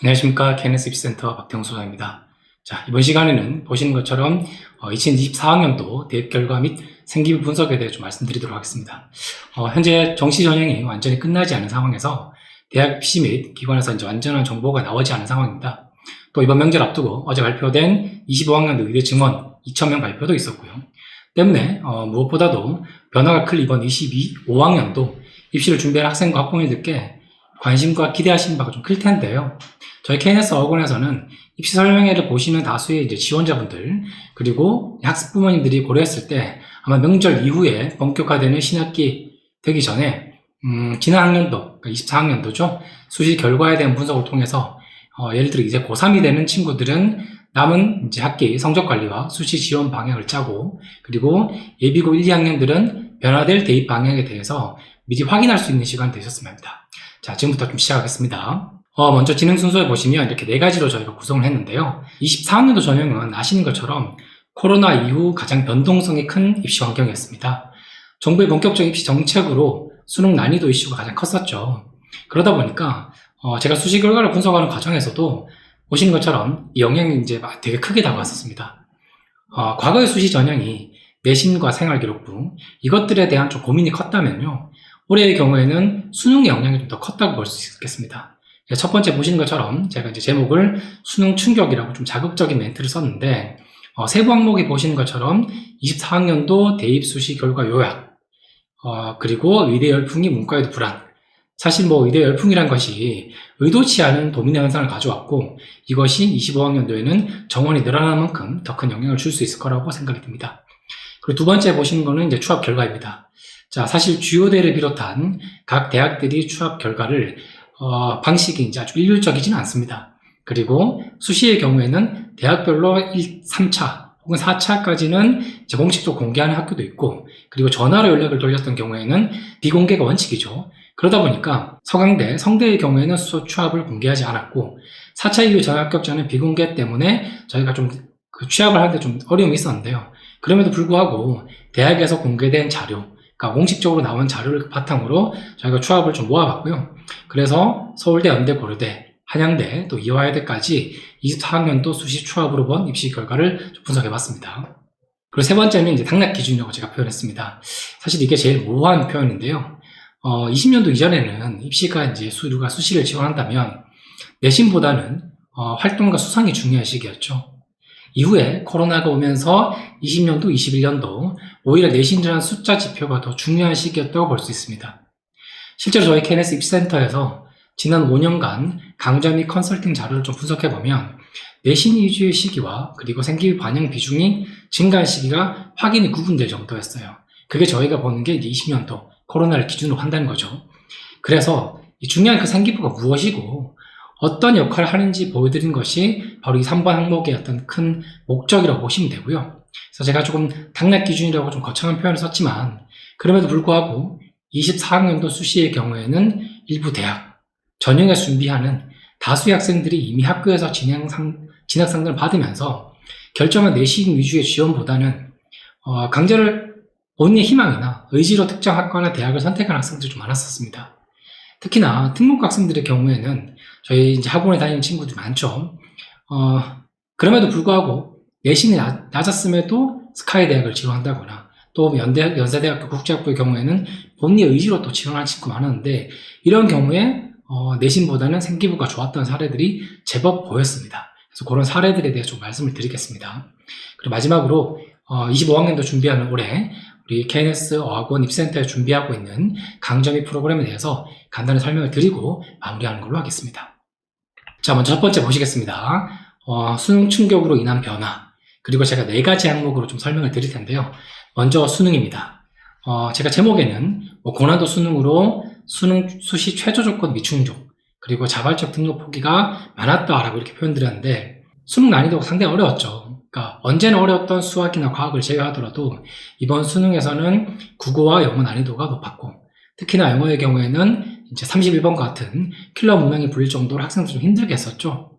안녕하십니까. KNS 입시센터 박태웅 소장입니다. 자, 이번 시간에는 보시는 것처럼 2024학년도 대입 결과 및 생기부 분석에 대해 좀 말씀드리도록 하겠습니다. 현재 정시 전형이 완전히 끝나지 않은 상황에서 대학 입시 및 기관에서 이제 완전한 정보가 나오지 않은 상황입니다. 또 이번 명절 앞두고 어제 발표된 25학년도 의대 증원 2,000명 발표도 있었고요. 때문에 무엇보다도 변화가 클 이번 25학년도 입시를 준비할 학생과 학부모님들께 관심과 기대하시는 바가 좀 클 텐데요. 저희 KNS 어학원에서는 입시 설명회를 보시는 다수의 이제 지원자분들, 그리고 학습 부모님들이 고려했을 때 아마 명절 이후에 본격화되는 신학기 되기 전에, 지난 학년도, 그러니까 24학년도죠. 수시 결과에 대한 분석을 통해서, 예를 들어 이제 고3이 되는 친구들은 남은 이제 학기 성적 관리와 수시 지원 방향을 짜고, 그리고 예비고 1, 2학년들은 변화될 대입 방향에 대해서 미리 확인할 수 있는 시간이 되셨으면 합니다. 자, 지금부터 좀 시작하겠습니다. 먼저 진행 순서에 보시면 이렇게 4가지로 저희가 구성을 했는데요. 24학년도 전형은 아시는 것처럼 코로나 이후 가장 변동성이 큰 입시 환경이었습니다. 정부의 본격적 입시 정책으로 수능 난이도 이슈가 가장 컸었죠. 그러다 보니까 제가 수시 결과를 분석하는 과정에서도 보시는 것처럼 이 영향이 이제 되게 크게 다가왔었습니다. 과거의 수시 전형이 내신과 생활기록부 이것들에 대한 좀 고민이 컸다면요. 올해의 경우에는 수능의 영향이 좀 더 컸다고 볼 수 있겠습니다. 첫 번째 보시는 것처럼 제가 이제 제목을 수능 충격이라고 좀 자극적인 멘트를 썼는데, 세부 항목이 보시는 것처럼 24학년도 대입 수시 결과 요약, 그리고 의대 열풍이 문과에도 불안. 사실 의대 열풍이란 것이 의도치 않은 도미노 현상을 가져왔고, 이것이 25학년도에는 정원이 늘어나는 만큼 더 큰 영향을 줄 수 있을 거라고 생각이 듭니다. 그리고 두 번째 보시는 거는 이제 추합 결과입니다. 자, 사실 주요대를 비롯한 각 대학들이 추합 결과를 방식이 이제 아주 일률적이지는 않습니다. 그리고 수시의 경우에는 대학별로 3차 혹은 4차까지는 이제 공식적으로 공개하는 학교도 있고, 그리고 전화로 연락을 돌렸던 경우에는 비공개가 원칙이죠. 그러다 보니까 서강대, 성대의 경우에는 수소 추합을 공개하지 않았고, 4차 이후 전합격자는 비공개 때문에 저희가 좀 취합을 하는데 좀 어려움이 있었는데요. 그럼에도 불구하고 대학에서 공개된 자료, 그러니까 공식적으로 나온 자료를 바탕으로 저희가 추합을 좀 모아봤고요. 그래서 서울대, 연대, 고려대, 한양대, 또 이화여대까지 24학년도 수시 추합으로 본 입시 결과를 좀 분석해봤습니다. 그리고 세 번째는 이제 당락 기준이라고 제가 표현했습니다. 사실 이게 제일 모호한 표현인데요. 20년도 이전에는 입시가 이제 누가 수시를 지원한다면 내신보다는 활동과 수상이 중요한 시기였죠. 이후에 코로나가 오면서 20년도, 21년도 오히려 내신이라는 숫자 지표가 더 중요한 시기였다고 볼 수 있습니다. 실제로 저희 KNS 입시센터에서 지난 5년간 강좌 및 컨설팅 자료를 좀 분석해보면 내신 위주의 시기와 그리고 생기부 반영 비중이 증가한 시기가 확연히 구분될 정도였어요. 그게 저희가 보는 게 이제 20년도 코로나를 기준으로 한다는 거죠. 그래서 중요한 그 생기부가 무엇이고 어떤 역할을 하는지 보여드린 것이 바로 이 3번 항목의 어떤 큰 목적이라고 보시면 되고요. 그래서 제가 조금 당락 기준이라고 좀 거창한 표현을 썼지만, 그럼에도 불구하고 24학년도 수시의 경우에는 일부 대학, 전형에 준비하는 다수의 학생들이 이미 학교에서 진학상들을 받으면서 결정한 내신 위주의 지원보다는 강좌를 본인의 희망이나 의지로 특정 학과나 대학을 선택한 학생들이 좀 많았었습니다. 특히나 특목고 학생들의 경우에는 저희 이제 학원에 다니는 친구들이 많죠. 그럼에도 불구하고 내신이 낮았음에도 스카이 대학을 지원한다거나 또 연세대학교 국제학부의 경우에는 본인의 의지로 또 지원하는 친구가 많았는데, 이런 경우에 내신보다는 생기부가 좋았던 사례들이 제법 보였습니다. 그래서 그런 사례들에 대해 좀 말씀을 드리겠습니다. 그리고 마지막으로 25학년도 준비하는 올해 우리 KNS 어학원 입시센터에 준비하고 있는 강좌 및 프로그램에 대해서 간단히 설명을 드리고 마무리하는 걸로 하겠습니다. 자, 먼저 첫 번째 보시겠습니다. 수능 충격으로 인한 변화, 그리고 제가 4가지 항목으로 좀 설명을 드릴 텐데요. 먼저 수능입니다. 제가 제목에는 고난도 수능으로 수능 수시 최저 조건 미충족, 그리고 자발적 등록 포기가 많았다라고 이렇게 표현드렸는데, 수능 난이도가 상당히 어려웠죠. 그러니까 언제나 어려웠던 수학이나 과학을 제외하더라도 이번 수능에서는 국어와 영어 난이도가 높았고, 특히나 영어의 경우에는 이제 31번과 같은 킬러 문항이 불릴 정도로 학생들이 좀 힘들게 했었죠.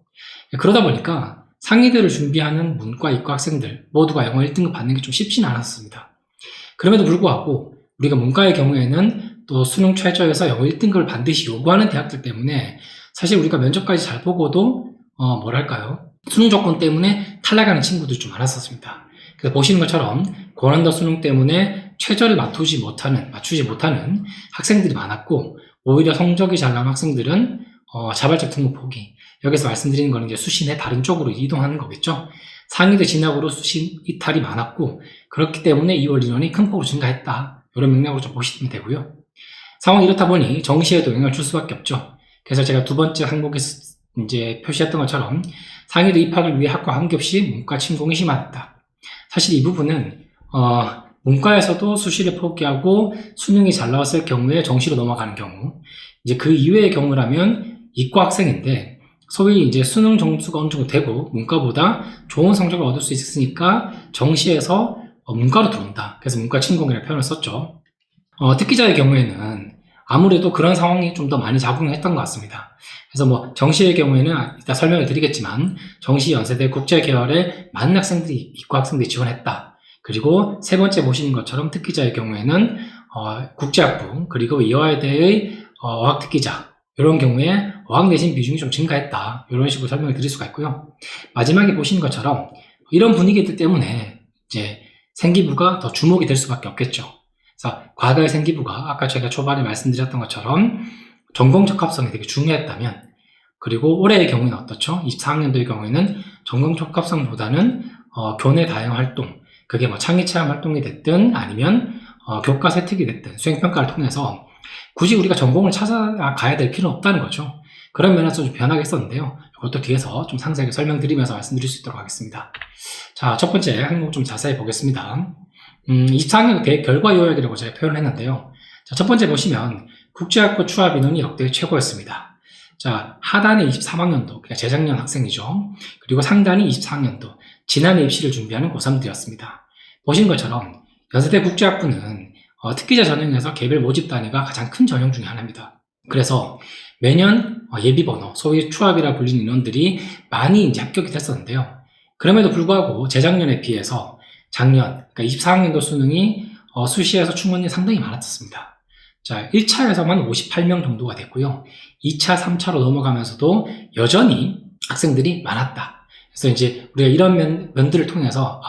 그러다 보니까 상위대를 준비하는 문과, 이과 학생들 모두가 영어 1등급 받는 게 좀 쉽지는 않았습니다. 그럼에도 불구하고 우리가 문과의 경우에는 또 수능 최저에서 영어 1등급을 반드시 요구하는 대학들 때문에 사실 우리가 면접까지 잘 보고도 뭐랄까요? 수능 조건 때문에 탈락하는 친구들이 좀 많았었습니다. 그래서 보시는 것처럼 고난도 수능 때문에 최저를 맞추지 못하는 학생들이 많았고, 오히려 성적이 잘 나온 학생들은 자발적 등록 포기. 여기서 말씀드리는 거는 이제 수시내 다른 쪽으로 이동하는 거겠죠. 상위대 진학으로 수시 이탈이 많았고, 그렇기 때문에 2월 인원이 큰 폭으로 증가했다. 이런 맥락으로 좀 보시면 되고요. 상황이 이렇다 보니 정시에도 영향을 줄 수밖에 없죠. 그래서 제가 두 번째 항목에서 이제 표시했던 것처럼 상위대 입학을 위해 학과 한겹시 문과 침공이 심화했다. 사실 이 부분은 문과에서도 수시를 포기하고 수능이 잘 나왔을 경우에 정시로 넘어가는 경우, 이제 그 이외의 경우라면 이과 학생인데 소위 이제 수능 점수가 어느 정도 되고 문과보다 좋은 성적을 얻을 수 있으니까 정시에서 문과로 들어온다. 그래서 문과 침공이라는 표현을 썼죠. 특기자의 경우에는 아무래도 그런 상황이 좀 더 많이 작용했던 것 같습니다. 그래서 뭐 정시의 경우에는 이따 설명을 드리겠지만 정시 연세대 국제 계열의 많은 학생들이 이과 학생들이 지원했다. 그리고 세 번째 보시는 것처럼 특기자의 경우에는 국제학부 그리고 이화여대의 어학특기자 이런 경우에 어학 내신 비중이 좀 증가했다. 이런 식으로 설명을 드릴 수가 있고요. 마지막에 보시는 것처럼 이런 분위기들 때문에 이제 생기부가 더 주목이 될 수밖에 없겠죠. 그래서 과거의 생기부가 아까 제가 초반에 말씀드렸던 것처럼 전공 적합성이 되게 중요했다면, 그리고 올해의 경우에는 어떻죠? 24학년도의 경우에는 전공 적합성보다는 교내 다양 활동, 그게 뭐 창의 체험 활동이 됐든 아니면 교과 세특이 됐든 수행평가를 통해서 굳이 우리가 전공을 찾아가야 될 필요는 없다는 거죠. 그런 면에서 좀 변하게 했었는데요. 이것도 뒤에서 좀 상세하게 설명드리면서 말씀드릴 수 있도록 하겠습니다. 자, 첫 번째 항목 좀 자세히 보겠습니다. 24학년 대 결과 요약이라고 제가 표현을 했는데요. 자, 첫 번째 보시면 국제학부 추합 인원이 역대 최고였습니다. 자, 하단이 23학년도, 그러니까 재작년 학생이죠. 그리고 상단이 24학년도, 지난해 입시를 준비하는 고3들이었습니다. 보신 것처럼 연세대 국제학부는 특기자 전형에서 개별 모집 단위가 가장 큰 전형 중에 하나입니다. 그래서 매년 예비번호, 소위 추합이라 불리는 인원들이 많이 이제 합격이 됐었는데요. 그럼에도 불구하고 재작년에 비해서 작년, 그러니까 24학년도 수능이 수시에서 충원이 상당히 많았습니다. 자, 1차에서만 58명 정도가 됐고요. 2차, 3차로 넘어가면서도 여전히 학생들이 많았다. 그래서 이제 우리가 이런 면들을 통해서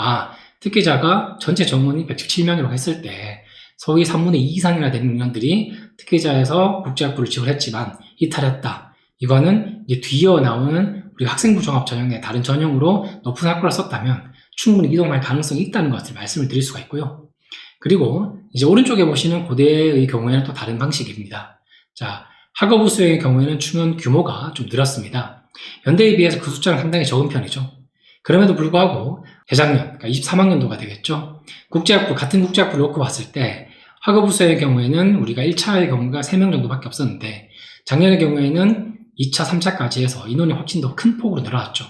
특기자가 전체 정원이 117명이라고 했을 때 소위 3분의 2 이상이나 되는 인원들이 특기자에서 국제학부를 지원했지만 이탈했다. 이거는 이제 뒤이어 나오는 우리 학생부 종합 전형의 다른 전형으로 높은 학과를 썼다면 충분히 이동할 가능성이 있다는 것을 말씀을 드릴 수가 있고요. 그리고 이제 오른쪽에 보시는 고대의 경우에는 또 다른 방식입니다. 자, 학업부 수행의 경우에는 충원 규모가 좀 늘었습니다. 연대에 비해서 그 숫자는 상당히 적은 편이죠. 그럼에도 불구하고 재작년, 그러니까 23학년도가 되겠죠. 같은 국제학부를 놓고 봤을 때 학업부 수행의 경우에는 우리가 1차의 경우가 3명 정도밖에 없었는데 작년의 경우에는 2차, 3차까지 해서 인원이 훨씬 더 큰 폭으로 늘어났죠.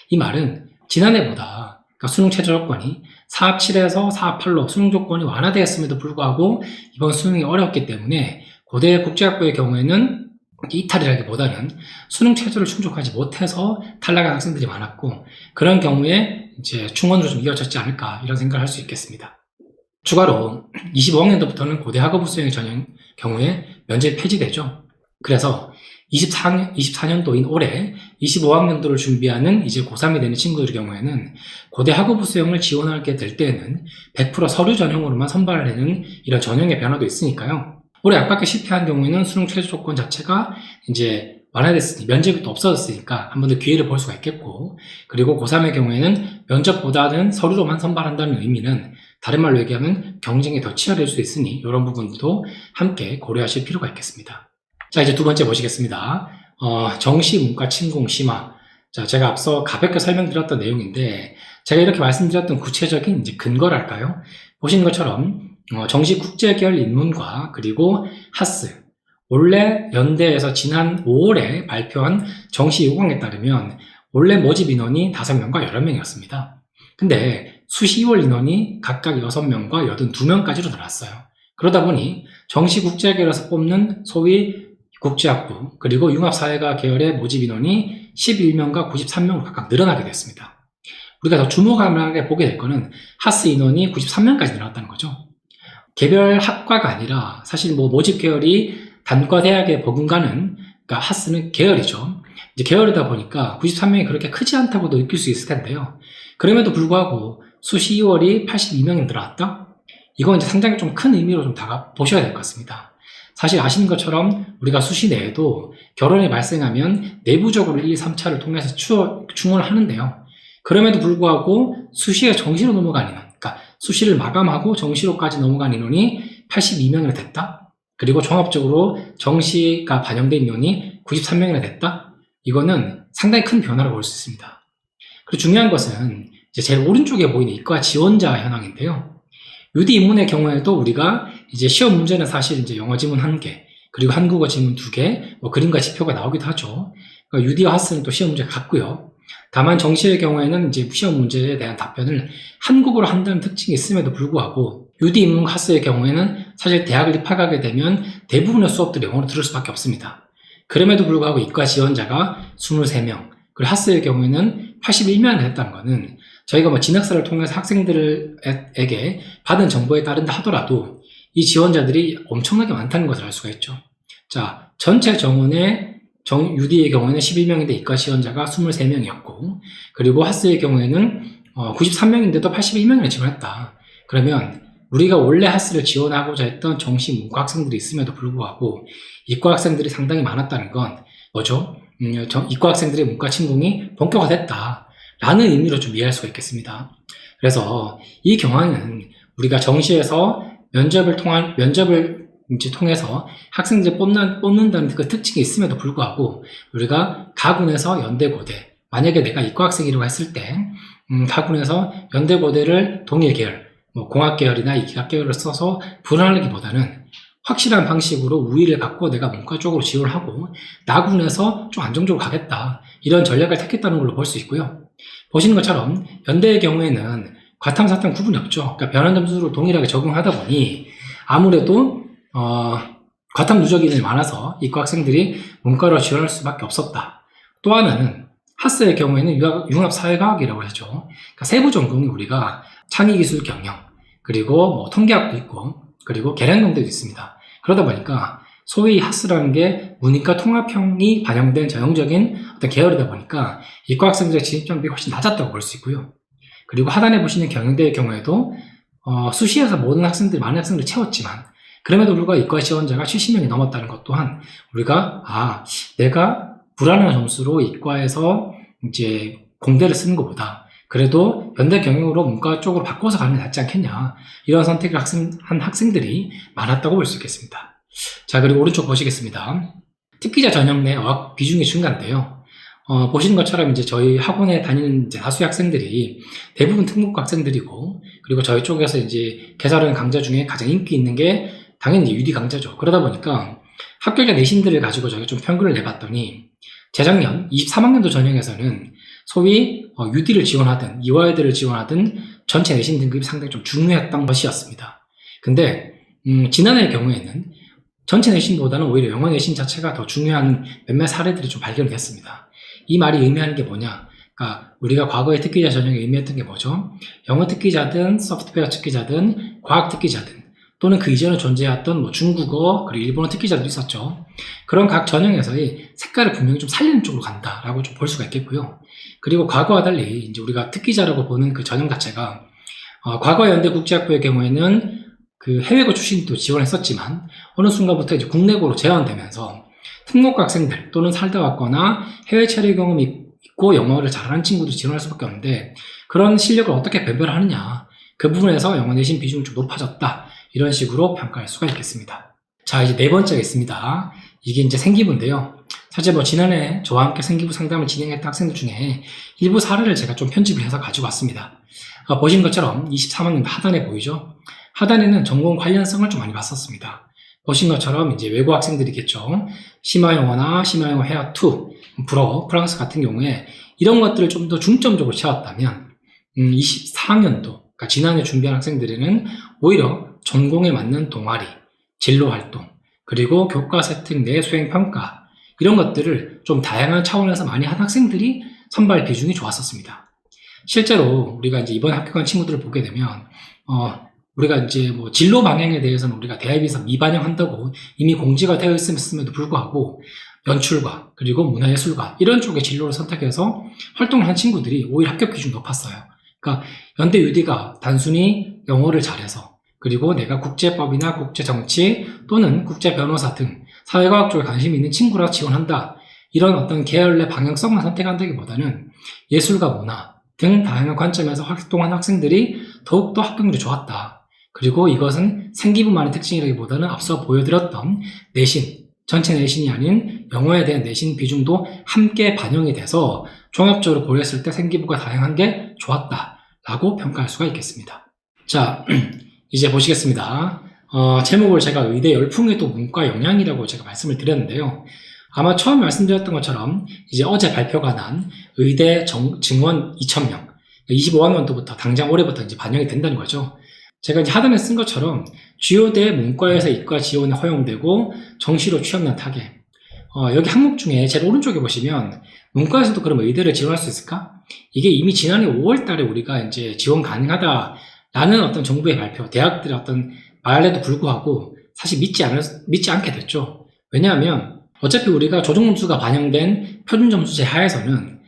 이 말은 지난해보다 그러니까 수능 최저 조건이 4합7에서 4합8로 수능 조건이 완화되었음에도 불구하고 이번 수능이 어렵기 때문에 고대 국제학부의 경우에는 이탈이라기보다는 수능 최저를 충족하지 못해서 탈락한 학생들이 많았고, 그런 경우에 이제 충원으로 좀 이어졌지 않을까 이런 생각을 할 수 있겠습니다. 추가로 25학년도부터는 고대 학업부 수행의 경우에 면접이 폐지되죠. 그래서 24년도인 올해 25학년도를 준비하는 이제 고3이 되는 친구들의 경우에는 고대 학업부 수행을 지원하게 될 때에는 100% 서류 전형으로만 선발을 하는 이런 전형의 변화도 있으니까요. 올해 아깝게 실패한 경우에는 수능 최저 조건 자체가 이제 완화됐으니 면접이 또 없어졌으니까 한 번 더 기회를 볼 수가 있겠고, 그리고 고3의 경우에는 면접보다는 서류로만 선발한다는 의미는 다른 말로 얘기하면 경쟁이 더 치열해질 수 있으니 이런 부분도 함께 고려하실 필요가 있겠습니다. 자, 이제 두 번째 보시겠습니다. 정시 문과 침공 심화. 자, 제가 앞서 가볍게 설명드렸던 내용인데 제가 이렇게 말씀드렸던 구체적인 이제 근거랄까요? 보시는 것처럼 정시 국제계열 인문과 그리고 하스, 원래 연대에서 지난 5월에 발표한 정시 요강에 따르면 원래 모집 인원이 5명과 11명이었습니다. 근데 수시 2월 인원이 각각 6명과 82명까지로 늘었어요. 그러다 보니 정시 국제계열에서 뽑는 소위 국제학부 그리고 융합사회가 계열의 모집 인원이 11명과 93명으로 각각 늘어나게 됐습니다. 우리가 더 주목할 만하게 보게 될 거는 하스 인원이 93명까지 늘어났다는 거죠. 개별 학과가 아니라 사실 모집 계열이 단과 대학에 버금가는, 그러니까 그러니까 하스는 계열이죠. 이제 계열이다 보니까 93명이 그렇게 크지 않다고도 느낄 수 있을 텐데요. 그럼에도 불구하고 수시 2월이 82명이 늘어났다? 이건 이제 상당히 좀 큰 의미로 좀 보셔야 될 것 같습니다. 사실 아시는 것처럼 우리가 수시 내에도 결혼이 발생하면 내부적으로 1, 2, 3차를 통해서 충원을 하는데요. 그럼에도 불구하고 수시에 정시로 넘어간 인원, 그러니까 수시를 마감하고 정시로까지 넘어간 인원이 82명이나 됐다? 그리고 종합적으로 정시가 반영된 인원이 93명이나 됐다? 이거는 상당히 큰 변화를 볼 수 있습니다. 그리고 중요한 것은 이제 제일 오른쪽에 보이는 이과 지원자 현황인데요. UD 입문의 경우에도 우리가 이제 시험 문제는 사실 이제 영어 지문 1개, 그리고 한국어 지문 2개, 뭐 그림과 지표가 나오기도 하죠. 그러니까 UD와 하스는 또 시험 문제가 같고요. 다만 정시의 경우에는 이제 시험 문제에 대한 답변을 한국어로 한다는 특징이 있음에도 불구하고 UD 입문 하스의 경우에는 사실 대학을 입학하게 되면 대부분의 수업들을 영어로 들을 수밖에 없습니다. 그럼에도 불구하고 이과 지원자가 23명, 그리고 하스의 경우에는 81명이 됐다는 것은 저희가 뭐 진학사를 통해서 학생들에게 받은 정보에 따른다 하더라도 이 지원자들이 엄청나게 많다는 것을 알 수가 있죠. 자, 전체 정원의 UD의 경우에는 11명인데 이과 지원자가 23명이었고, 그리고 하스의 경우에는 93명인데도 81명이나 지원했다. 그러면 우리가 원래 하스를 지원하고자 했던 정시 문과 학생들이 있음에도 불구하고 이과 학생들이 상당히 많았다는 건 뭐죠? 이과 학생들의 문과 침공이 본격화됐다 라는 의미로 좀 이해할 수가 있겠습니다. 그래서 이 경향은 우리가 정시에서 면접을 이제 통해서 학생들을 뽑는다는 그 특징이 있음에도 불구하고 우리가 가군에서 연대고대, 만약에 내가 이과 학생이라고 했을 때 가군에서 연대고대를 동일 계열, 뭐 공학계열이나 이기학계열을 써서 불안하기보다는 확실한 방식으로 우위를 갖고 내가 문과 쪽으로 지원을 하고 나군에서 좀 안정적으로 가겠다, 이런 전략을 택했다는 걸로 볼 수 있고요. 보시는 것처럼 연대의 경우에는 과탐, 사탐 구분이 없죠. 그러니까 변환 점수로 동일하게 적용하다 보니 아무래도 과탐 누적 인원이 많아서 이과 학생들이 문과로 지원할 수밖에 없었다. 또 하나는 하스의 경우에는 융합사회과학이라고 하죠. 그러니까 세부 전공이 우리가 창의기술 경영, 그리고 뭐 통계학도 있고, 그리고 계량경제도 있습니다. 그러다 보니까 소위 하스라는 게 문이과 통합형이 반영된 전형적인 어떤 계열이다 보니까 이과 학생들의 진입 장벽이 훨씬 낮았다고 볼 수 있고요. 그리고 하단에 보시는 경영대의 경우에도 수시에서 많은 학생들이 채웠지만 그럼에도 불구하고 이과 지원자가 70명이 넘었다는 것 또한 우리가 내가 불안한 점수로 이과에서 이제 공대를 쓰는 것보다 그래도 연대 경영으로 문과 쪽으로 바꿔서 가는 게 낫지 않겠냐, 이런 선택을 한 학생들이 많았다고 볼 수 있겠습니다. 자, 그리고 오른쪽 보시겠습니다. 특기자 전형 내 어학 비중이 증가인데요. 보시는 것처럼 이제 저희 학원에 다니는 이제 다수의 학생들이 대부분 특목고 학생들이고, 그리고 저희 쪽에서 이제 개설하는 강좌 중에 가장 인기 있는 게 당연히 이제 UD 강좌죠. 그러다 보니까 합격자 내신들을 가지고 저희가 좀 평균을 내봤더니 재작년 23학년도 전형에서는 소위 UD를 지원하든 이화여대를 지원하든 전체 내신 등급이 상당히 좀 중요했던 것이었습니다. 근데 지난해의 경우에는 전체 내신보다는 오히려 영어 내신 자체가 더 중요한 몇몇 사례들이 좀 발견됐습니다. 이 말이 의미하는 게 뭐냐? 그러니까 우리가 과거의 특기자 전형에 의미했던 게 뭐죠? 영어 특기자든 소프트웨어 특기자든 과학 특기자든 또는 그 이전에 존재했던 뭐 중국어 그리고 일본어 특기자도 있었죠. 그런 각 전형에서의 색깔을 분명히 좀 살리는 쪽으로 간다라고 좀 볼 수가 있겠고요. 그리고 과거와 달리 이제 우리가 특기자라고 보는 그 전형 자체가 과거 연대 국제학부의 경우에는 그 해외고 출신도 지원했었지만 어느 순간부터 이제 국내고로 제한되면서 특목고 학생들 또는 살다 왔거나 해외 체류 경험이 있고 영어를 잘하는 친구들 지원할 수밖에 없는데 그런 실력을 어떻게 배별하느냐, 그 부분에서 영어 내신 비중이 좀 높아졌다, 이런 식으로 평가할 수가 있겠습니다. 자, 이제 네 번째가 있습니다. 이게 이제 생기부인데요. 사실 뭐 지난해 저와 함께 생기부 상담을 진행했던 학생들 중에 일부 사례를 제가 좀 편집을 해서 가지고 왔습니다. 보시는 것처럼 23학년 하단에 보이죠? 하단에는 전공 관련성을 좀 많이 봤었습니다. 보신 것처럼 이제 외국 학생들이겠죠. 심화영어나 심화영어 헤어2, 불어, 프랑스 같은 경우에 이런 것들을 좀 더 중점적으로 채웠다면 24학년도, 그러니까 지난해 준비한 학생들에는 오히려 전공에 맞는 동아리, 진로활동, 그리고 교과 세팅 내 수행평가, 이런 것들을 좀 다양한 차원에서 많이 한 학생들이 선발 비중이 좋았었습니다. 실제로 우리가 이제 이번 합격한 친구들을 보게 되면 우리가 이제 뭐 진로 방향에 대해서는 우리가 대학에서 미반영한다고 이미 공지가 되어 있음에도 불구하고 연출가, 그리고 문화예술가 이런 쪽의 진로를 선택해서 활동을 한 친구들이 오히려 합격 기준이 높았어요. 그러니까 연대 유디가 단순히 영어를 잘해서, 그리고 내가 국제법이나 국제정치 또는 국제변호사 등 사회과학 쪽에 관심이 있는 친구라 지원한다, 이런 어떤 계열 내 방향성만 선택한다기보다는 예술과 문화 등 다양한 관점에서 활동한 학생들이 더욱더 합격률이 좋았다. 그리고 이것은 생기부만의 특징이라기보다는 앞서 보여드렸던 내신, 전체 내신이 아닌 영어에 대한 내신 비중도 함께 반영이 돼서 종합적으로 고려했을 때 생기부가 다양한 게 좋았다라고 평가할 수가 있겠습니다. 자, 이제 보시겠습니다. 제목을 제가 의대 열풍의 또 문과 영향이라고 제가 말씀을 드렸는데요. 아마 처음 말씀드렸던 것처럼 이제 어제 발표가 난 의대 증원 2,000명, 25학년도부터 당장 올해부터 이제 반영이 된다는 거죠. 제가 이제 하단에 쓴 것처럼 주요 대 문과에서 이과 지원이 허용되고 정시로 취업난 타겟. 여기 항목 중에 제일 오른쪽에 보시면 문과에서도 그럼 의대를 지원할 수 있을까? 이게 이미 지난해 5월 달에 우리가 이제 지원 가능하다라는 어떤 정부의 발표, 대학들의 어떤 말에도 불구하고 사실 믿지 않게 됐죠. 왜냐하면 어차피 우리가 조정 점수가 반영된 표준 점수제 하에서는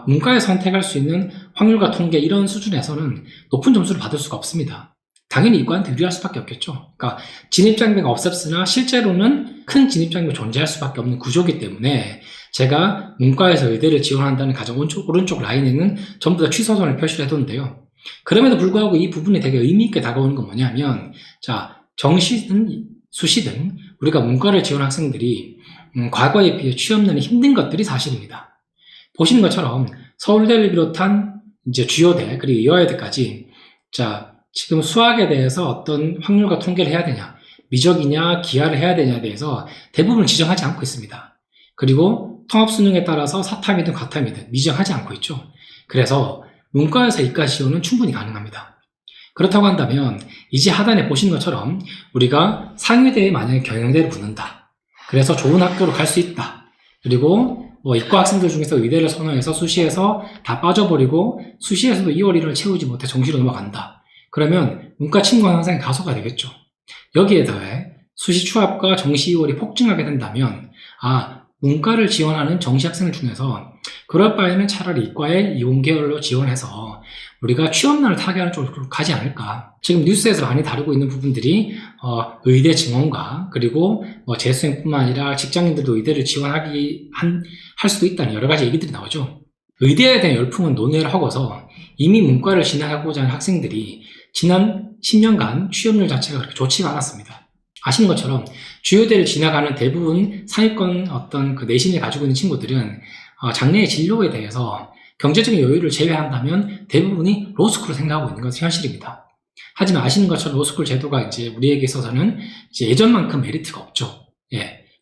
문과에 선택할 수 있는 확률과 통계 이런 수준에서는 높은 점수를 받을 수가 없습니다. 당연히 이과한테 유리할 수밖에 없겠죠. 그러니까 진입장벽이 없었으나 실제로는 큰 장벽이 존재할 수밖에 없는 구조이기 때문에 제가 문과에서 의대를 지원한다는 가장 오른쪽 라인에는 전부 다 취소선을 표시를 해뒀는데요. 그럼에도 불구하고 이 부분이 되게 의미 있게 다가오는 건 뭐냐면, 자, 정시든 수시든 우리가 문과를 지원한 학생들이 과거에 비해 취업난이 힘든 것들이 사실입니다. 보시는 것처럼 서울대를 비롯한 이제 주요대 그리고 이화여대까지, 자, 지금 수학에 대해서 어떤 확률과 통계를 해야 되냐, 미적이냐 기하를 해야 되냐에 대해서 대부분 지정하지 않고 있습니다. 그리고 통합수능에 따라서 사탐이든 과탐이든 미정하지 않고 있죠. 그래서 문과에서 이과 지원은 충분히 가능합니다. 그렇다고 한다면 이제 하단에 보시는 것처럼 우리가 상위대에 만약에 경영대를 붙는다, 그래서 좋은 학교로 갈 수 있다, 그리고 이과 학생들 중에서 의대를 선호해서 수시에서 다 빠져버리고 수시에서도 2월 1을 채우지 못해 정시로 넘어간다, 그러면 문과 친구는 항상 가소가 되겠죠. 여기에 더해 수시 추합과 정시 2월이 폭증하게 된다면 문과를 지원하는 정시 학생들 중에서 그럴 바에는 차라리 이과에 이공계열로 지원해서 우리가 취업난을 타개하는 쪽으로 가지 않을까. 지금 뉴스에서 많이 다루고 있는 부분들이 의대 증원과 그리고 재수생뿐만 아니라 직장인들도 의대를 할 수도 있다는 여러 가지 얘기들이 나오죠. 의대에 대한 열풍은 논외를 하고서 이미 문과를 진학하고자 하는 학생들이 지난 10년간 취업률 자체가 그렇게 좋지가 않았습니다. 아시는 것처럼 주요대를 진학하는 대부분 상위권 어떤 그 내신을 가지고 있는 친구들은 장래의 진로에 대해서 경제적인 여유를 제외한다면 대부분이 로스쿨을 생각하고 있는 것이 현실입니다. 하지만 아시는 것처럼 로스쿨 제도가 이제 우리에게 있어서는 이제 예전만큼 메리트가 없죠.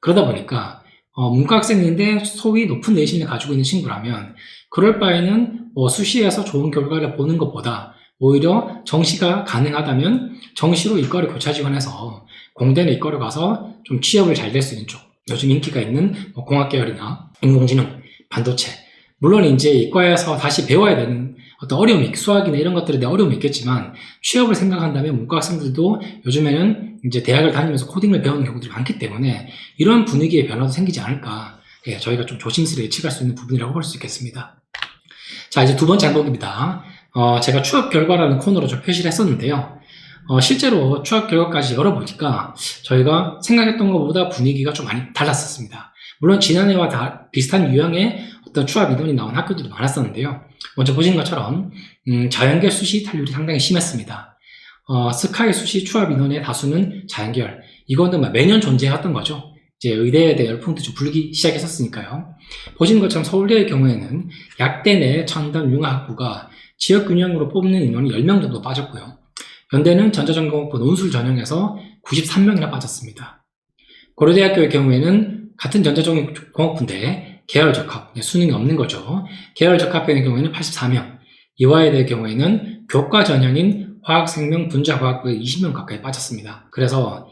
그러다 보니까 문과 학생인데 소위 높은 내신을 가지고 있는 친구라면 그럴 바에는 수시에서 좋은 결과를 보는 것보다 오히려 정시가 가능하다면 정시로 이과를 교차 지원해서 공대나 이과로 가서 좀 취업을 잘 될 수 있는 쪽, 요즘 인기가 있는 공학 계열이나 인공지능, 반도체, 물론 이제 이과에서 다시 배워야 되는 어떤 어려움이, 수학이나 이런 것들에 대한 어려움이 있겠지만 취업을 생각한다면 문과 학생들도 요즘에는 이제 대학을 다니면서 코딩을 배우는 경우들이 많기 때문에 이런 분위기의 변화도 생기지 않을까, 저희가 좀 조심스레 예측할 수 있는 부분이라고 볼 수 있겠습니다. 자, 이제 두 번째 항목입니다. 제가 취업 결과라는 코너로 좀 표시를 했었는데요. 실제로 취업 결과까지 열어보니까 저희가 생각했던 것보다 분위기가 좀 많이 달랐었습니다. 물론 지난해와 비슷한 유형의 어떤 취업 인원이 나온 학교들도 많았었는데요. 먼저 보신 것처럼 자연계열 수시 이탈률이 상당히 심했습니다. 스카이 수시 취업 인원의 다수는 자연계열, 이거는 매년 존재했던 거죠. 이제 의대에 대한 열풍도 좀 불기 시작했었으니까요. 보시는 것처럼 서울대의 경우에는 약대 내 첨단 융합학부가 지역균형으로 뽑는 인원이 10명 정도 빠졌고요. 연대는 전자전공학부 논술 전형에서 93명이나 빠졌습니다. 고려대학교의 경우에는 같은 전자전공학부인데 계열 적합, 수능이 없는 거죠. 계열 적합의 경우에는 84명, 이화여대의 경우에는 교과 전형인 화학생명 분자화학부에 20명 가까이 빠졌습니다. 그래서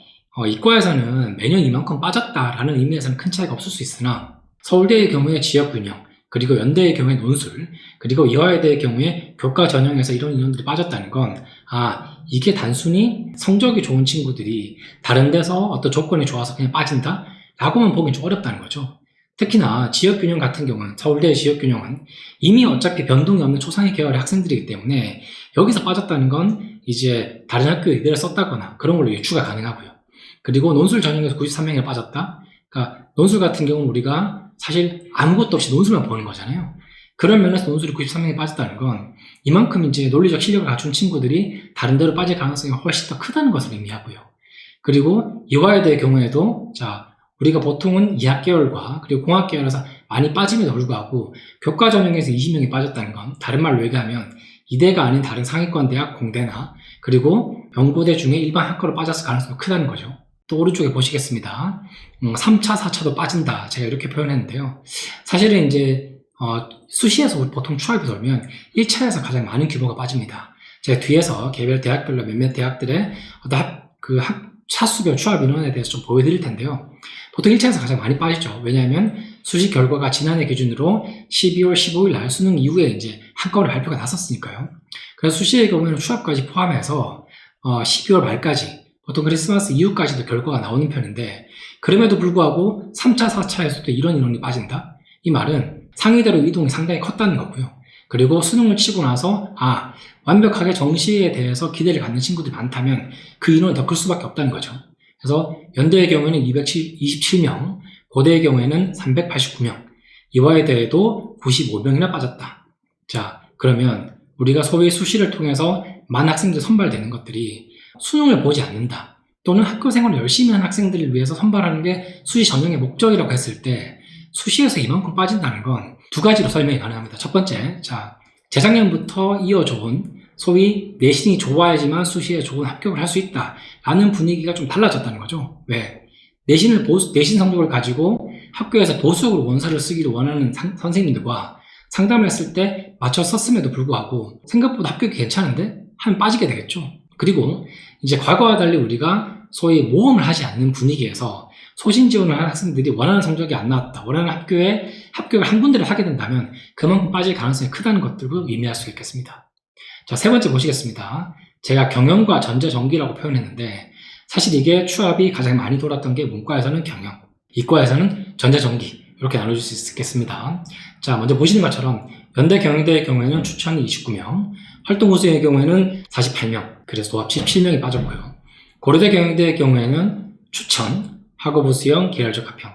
이과에서는 매년 이만큼 빠졌다라는 의미에서는 큰 차이가 없을 수 있으나 서울대의 경우에 지역균형, 그리고 연대의 경우에 논술, 그리고 이화여대의 경우에 교과 전형에서 이런 인원들이 빠졌다는 건 이게 단순히 성적이 좋은 친구들이 다른 데서 어떤 조건이 좋아서 그냥 빠진다? 라고만 보긴 좀 어렵다는 거죠. 특히나 지역균형 같은 경우는, 서울대의 지역균형은 이미 어차피 변동이 없는 초상위 계열의 학생들이기 때문에 여기서 빠졌다는 건 이제 다른 학교에 이대로 썼다거나 그런 걸로 유추가 가능하고요. 그리고 논술 전형에서 93명이 빠졌다? 그러니까 논술 같은 경우는 우리가 사실 아무것도 없이 논술만 보는 거잖아요. 그런 면에서 논술이 93명이 빠졌다는 건 이만큼 이제 논리적 실력을 갖춘 친구들이 다른 데로 빠질 가능성이 훨씬 더 크다는 것을 의미하고요. 그리고 이화여대의 경우에도 우리가 보통은 이학계열과 그리고 공학계열에서 많이 빠짐에도 불구하고 교과 전형에서 20명이 빠졌다는 건 다른 말로 얘기하면 이대가 아닌 다른 상위권 대학 공대나 그리고 연고대 중에 일반 학과로 빠졌을 가능성이 크다는 거죠. 또 오른쪽에 보시겠습니다. 3차, 4차도 빠진다. 제가 이렇게 표현했는데요. 사실은 이제 수시에서 우리 보통 추합이 돌면 1차에서 가장 많은 규모가 빠집니다. 제가 뒤에서 개별 대학별로 몇몇 대학들의 차수별 추합 인원에 대해서 좀 보여드릴 텐데요. 보통 1차에서 가장 많이 빠지죠. 왜냐하면 수시 결과가 지난해 기준으로 12월 15일 날 수능 이후에 이제 한꺼번에 발표가 났었으니까요. 그래서 수시의 경우에는 추합까지 포함해서 12월 말까지, 보통 크리스마스 이후까지도 결과가 나오는 편인데, 그럼에도 불구하고 3차, 4차에서도 이런 인원이 빠진다? 이 말은 상위대로 이동이 상당히 컸다는 거고요. 그리고 수능을 치고 나서 완벽하게 정시에 대해서 기대를 갖는 친구들이 많다면 그 인원은 더 클 수밖에 없다는 거죠. 그래서 연대의 경우에는 227명, 고대의 경우에는 389명, 이화여대에도 95명이나 빠졌다. 자, 그러면 우리가 소위 수시를 통해서 많은 학생들이 선발되는 것들이 수능을 보지 않는다, 또는 학교 생활을 열심히 하는 학생들을 위해서 선발하는 게 수시 전형의 목적이라고 했을 때 수시에서 이만큼 빠진다는 건 두 가지로 설명이 가능합니다. 첫 번째, 재작년부터 이어져온 소위 내신이 좋아야지만 수시에 좋은 합격을 할 수 있다라는 분위기가 좀 달라졌다는 거죠. 왜? 내신 성적을 가지고 학교에서 보수적으로 원서를 쓰기를 원하는 선생님들과 상담을 했을 때 맞춰 썼음에도 불구하고 생각보다 합격이 괜찮은데? 하면 빠지게 되겠죠. 그리고 이제 과거와 달리 우리가 소위 모험을 하지 않는 분위기에서 소신 지원을 하는 학생들이 원하는 성적이 안 나왔다, 원하는 학교에 합격을 한 군데를 하게 된다면 그만큼 빠질 가능성이 크다는 것들을 의미할 수 있겠습니다. 자, 세 번째 보시겠습니다. 제가 경영과 전자전기라고 표현했는데 사실 이게 추합이 가장 많이 돌았던 게 문과에서는 경영, 이과에서는 전자전기, 이렇게 나눠줄 수 있겠습니다. 자, 먼저 보시는 것처럼 연대 경영대의 경우에는 추천이 29명, 활동우수의 경우에는 48명, 그래서 도합 17명이 빠졌고요. 고려대 경영대의 경우에는 추천, 학업우 수형, 계열적 합평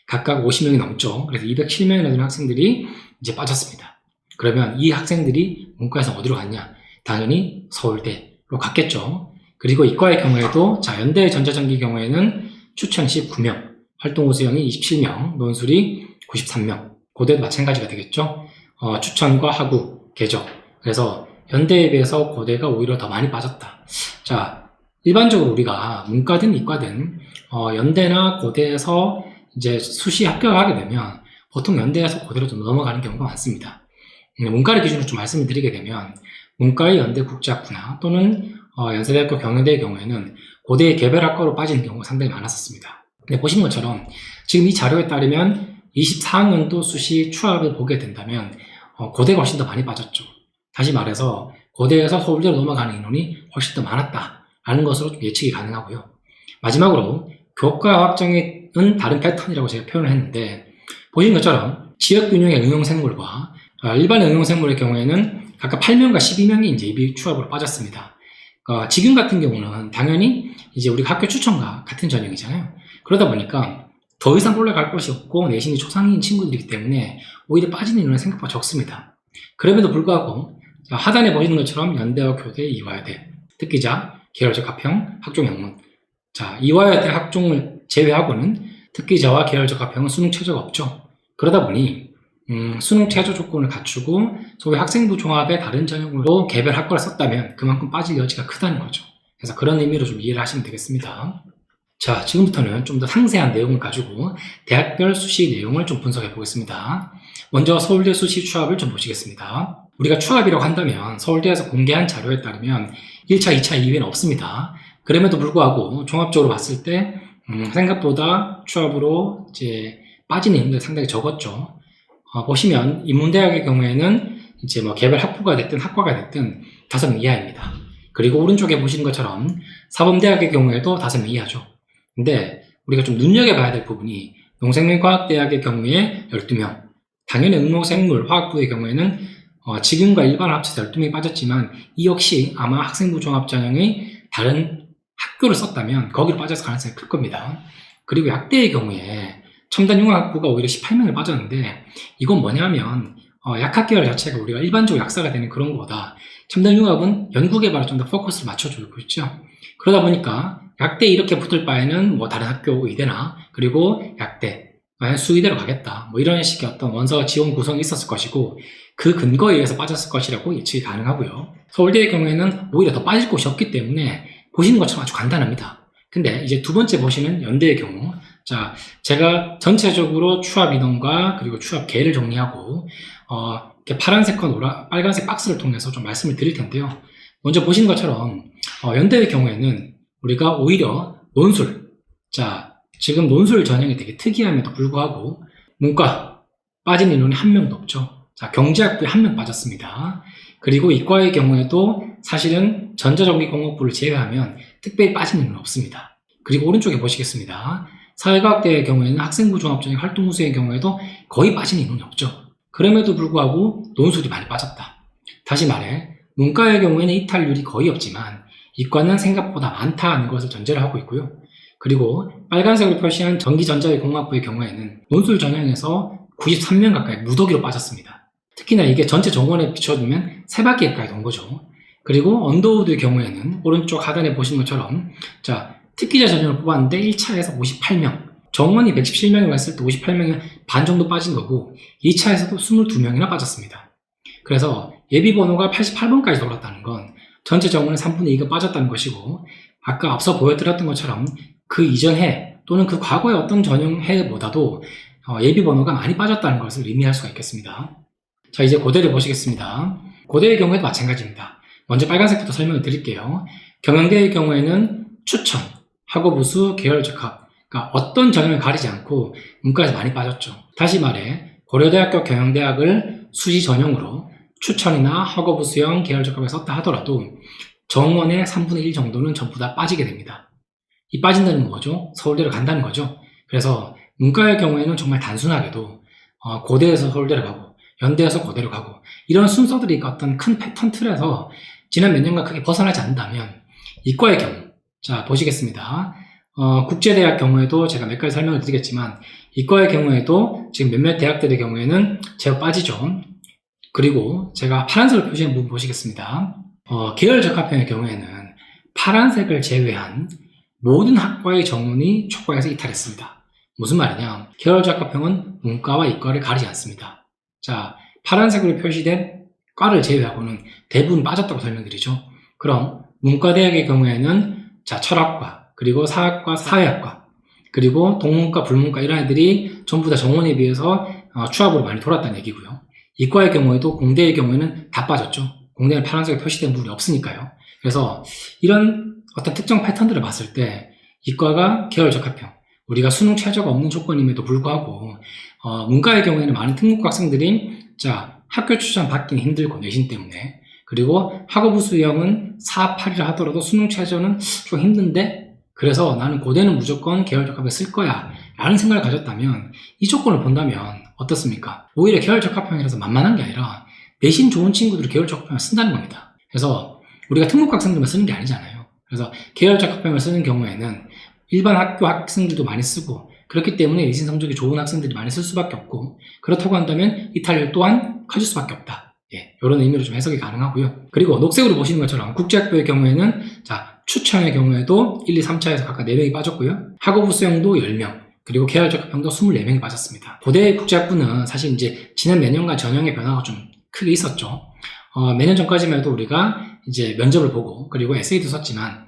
각각 50명이 넘죠. 그래서 207명이나 되는 학생들이 이제 빠졌습니다. 그러면 이 학생들이 문과에서 어디로 갔냐? 당연히 서울대로 갔겠죠. 그리고 이과의 경우에도 연대 전자전기 경우에는 추천 19명, 활동우 수형이 27명, 논술이 93명, 고대도 마찬가지가 되겠죠. 추천과 학우, 계적. 그래서 연대에 비해서 고대가 오히려 더 많이 빠졌다. 자, 일반적으로 우리가 문과든 이과든 연대나 고대에서 이제 수시 합격을 하게 되면 보통 연대에서 고대로 좀 넘어가는 경우가 많습니다. 문과를 기준으로 좀 말씀을 드리게 되면 문과의 연대 국제학부나 또는 연세대학교 경영대의 경우에는 고대의 개별학과로 빠지는 경우가 상당히 많았었습니다. 근데 보시는 것처럼 지금 이 자료에 따르면 24학년도 수시 추합을 보게 된다면 고대가 훨씬 더 많이 빠졌죠. 다시 말해서 고대에서 서울대로 넘어가는 인원이 훨씬 더 많았다라는 것으로 좀 예측이 가능하고요. 마지막으로 교과 확정은 다른 패턴이라고 제가 표현을 했는데, 보시는 것처럼 지역균형의 응용생물과 일반 응용생물의 경우에는 각각 8명과 12명이 이제 예비 추합으로 빠졌습니다. 지금 같은 경우는 당연히 이제 우리가 학교 추천과 같은 전형이잖아요. 그러다 보니까 더 이상 올라갈 곳이 없고 내신이 초상위인 친구들이기 때문에 오히려 빠지는 인원이 생각보다 적습니다. 그럼에도 불구하고 하단에 보시는 것처럼 연대와 교대, 이화여대, 특기자, 계열적 합평, 학종 영문. 자, 이화여대 학종을 제외하고는 특기자와 계열적 합평은 수능 최저가 없죠. 그러다 보니 수능 최저 조건을 갖추고 소위 학생부 종합의 다른 전형으로 개별 학과를 썼다면 그만큼 빠질 여지가 크다는 거죠. 그래서 그런 의미로 좀 이해를 하시면 되겠습니다. 자, 지금부터는 좀 더 상세한 내용을 가지고 대학별 수시 내용을 좀 분석해 보겠습니다. 먼저 서울대 수시 추합을 좀 보시겠습니다. 우리가 추합이라고 한다면 서울대에서 공개한 자료에 따르면 1차, 2차 이외에는 없습니다. 그럼에도 불구하고 종합적으로 봤을 때 생각보다 추합으로 이제 빠지는 인원들이 상당히 적었죠. 보시면 인문대학의 경우에는 이제 개별 학부가 됐든 학과가 됐든 5명 이하입니다. 그리고 오른쪽에 보시는 것처럼 사범대학의 경우에도 5명 이하죠. 근데 우리가 좀 눈여겨봐야 될 부분이 농생명과학대학의 경우에 12명, 당연히 응모생물 화학부의 경우에는 지금과 일반 합쳐서 12명이 빠졌지만 이 역시 아마 학생부 종합전형의 다른 학교를 썼다면 거기로 빠질 가능성이 클 겁니다. 그리고 약대의 경우에 첨단융합부가 오히려 18명을 빠졌는데 이건 뭐냐면 약학계열 자체가 우리가 일반적으로 약사가 되는 그런 거보다 첨단융합은 연구개발에 좀 더 포커스를 맞춰주고 있죠. 그러다 보니까 약대 이렇게 붙을 바에는 뭐 다른 학교 의대나 그리고 약대 수의대로 가겠다 뭐 이런 식의 어떤 원서 지원 구성이 있었을 것이고 그 근거에 의해서 빠졌을 것이라고 예측이 가능하고요. 서울대의 경우에는 오히려 더 빠질 곳이 없기 때문에 보시는 것처럼 아주 간단합니다. 근데 이제 두 번째 보시는 연대의 경우, 자, 제가 전체적으로 추합 인원과 그리고 추합 계를 정리하고 이렇게 파란색과 빨간색 박스를 통해서 좀 말씀을 드릴 텐데요. 먼저 보신 것처럼 연대의 경우에는 우리가 오히려 논술, 자, 지금 논술 전형이 되게 특이함에도 불구하고 문과 빠진 인원이 한 명도 없죠. 자, 경제학부에 한 명 빠졌습니다. 그리고 이과의 경우에도 사실은 전자전기공학부를 제외하면 특별히 빠진 인원은 없습니다. 그리고 오른쪽에 보시겠습니다. 사회과학대의 경우에는 학생부 종합전형 활동우수의 경우에도 거의 빠진 인원이 없죠. 그럼에도 불구하고 논술이 많이 빠졌다. 다시 말해 문과의 경우에는 이탈률이 거의 없지만 이과는 생각보다 많다는 것을 전제를 하고 있고요. 그리고 빨간색으로 표시한 전기전자공학부의 경우에는 논술 전형에서 93명 가까이 무더기로 빠졌습니다. 특히나 이게 전체 정원에 비춰주면 3바퀴 가까이 돈 거죠. 그리고 언더우드의 경우에는 오른쪽 하단에 보시는 것처럼 자, 특기자 전형을 뽑았는데 1차에서 58명, 정원이 117명이라고 했을 때 58명이 반 정도 빠진 거고 2차에서도 22명이나 빠졌습니다. 그래서 예비번호가 88번까지 돌았다는 건 전체 정원의 3분의 2가 빠졌다는 것이고 아까 앞서 보여드렸던 것처럼 그 이전 해 또는 그 과거의 어떤 전형 해보다도 예비번호가 많이 빠졌다는 것을 의미할 수가 있겠습니다. 자, 이제 고대를 보시겠습니다. 고대의 경우에도 마찬가지입니다. 먼저 빨간색부터 설명을 드릴게요. 경영대의 경우에는 추천, 학업우수, 계열적합, 그러니까 어떤 전형을 가리지 않고 문과에서 많이 빠졌죠. 다시 말해 고려대학교 경영대학을 수시 전형으로 추천이나 학업우수형, 계열적합에 썼다 하더라도 정원의 3분의 1 정도는 전부 다 빠지게 됩니다. 이 빠진다는 건 뭐죠? 서울대로 간다는 거죠. 그래서 문과의 경우에는 정말 단순하게도 고대에서 서울대로 가고 연대에서 고대로 가고 이런 순서들이 어떤 큰 패턴 틀에서 지난 몇 년간 크게 벗어나지 않는다면 이과의 경우, 자 보시겠습니다. 국제대학 경우에도 제가 몇 가지 설명을 드리겠지만 이과의 경우에도 지금 몇몇 대학들의 경우에는 제가 빠지죠. 그리고 제가 파란색을 표시한 부분 보시겠습니다. 계열적합형의 경우에는 파란색을 제외한 모든 학과의 정원이 초과해서 이탈했습니다. 무슨 말이냐? 계열적합형은 문과와 이과를 가리지 않습니다. 자, 파란색으로 표시된 과를 제외하고는 대부분 빠졌다고 설명드리죠. 그럼 문과대학의 경우에는 자, 철학과, 그리고 사학과, 사회학과, 그리고 동문과, 불문과 이런 애들이 전부 다 정원에 비해서 추합으로 많이 돌았다는 얘기고요. 이과의 경우에도 공대의 경우에는 다 빠졌죠. 공대는 파란색에 표시된 부분이 없으니까요. 그래서 이런 어떤 특정 패턴들을 봤을 때 이과가 계열적합형, 우리가 수능 최저가 없는 조건임에도 불구하고 문과의 경우에는 많은 특목고 학생들이 자 학교 추천 받기는 힘들고 내신 때문에 그리고 학업우수형은 4, 8이라 하더라도 수능 최저는 좀 힘든데 그래서 나는 고대는 무조건 계열적합에 쓸 거야 라는 생각을 가졌다면 이 조건을 본다면 어떻습니까? 오히려 계열적합형이라서 만만한 게 아니라 내신 좋은 친구들이 계열적합형을 쓴다는 겁니다. 그래서 우리가 특목고 학생들만 쓰는 게 아니잖아요. 그래서 계열적합형을 쓰는 경우에는 일반 학교 학생들도 많이 쓰고 그렇기 때문에 내신 성적이 좋은 학생들이 많이 쓸 수밖에 없고 그렇다고 한다면 이탈률 또한 커질 수밖에 없다. 이런 의미로 좀 해석이 가능하고요. 그리고 녹색으로 보시는 것처럼 국제학부의 경우에는 자 추천의 경우에도 1, 2, 3차에서 각각 4명이 빠졌고요. 학업우수형도 10명 그리고 계열적합형도 24명이 빠졌습니다. 고대 국제학부는 사실 이제 지난 몇 년간 전형의 변화가 좀 크게 있었죠. 몇 년 전까지만 해도 우리가 이제 면접을 보고 그리고 에세이도 썼지만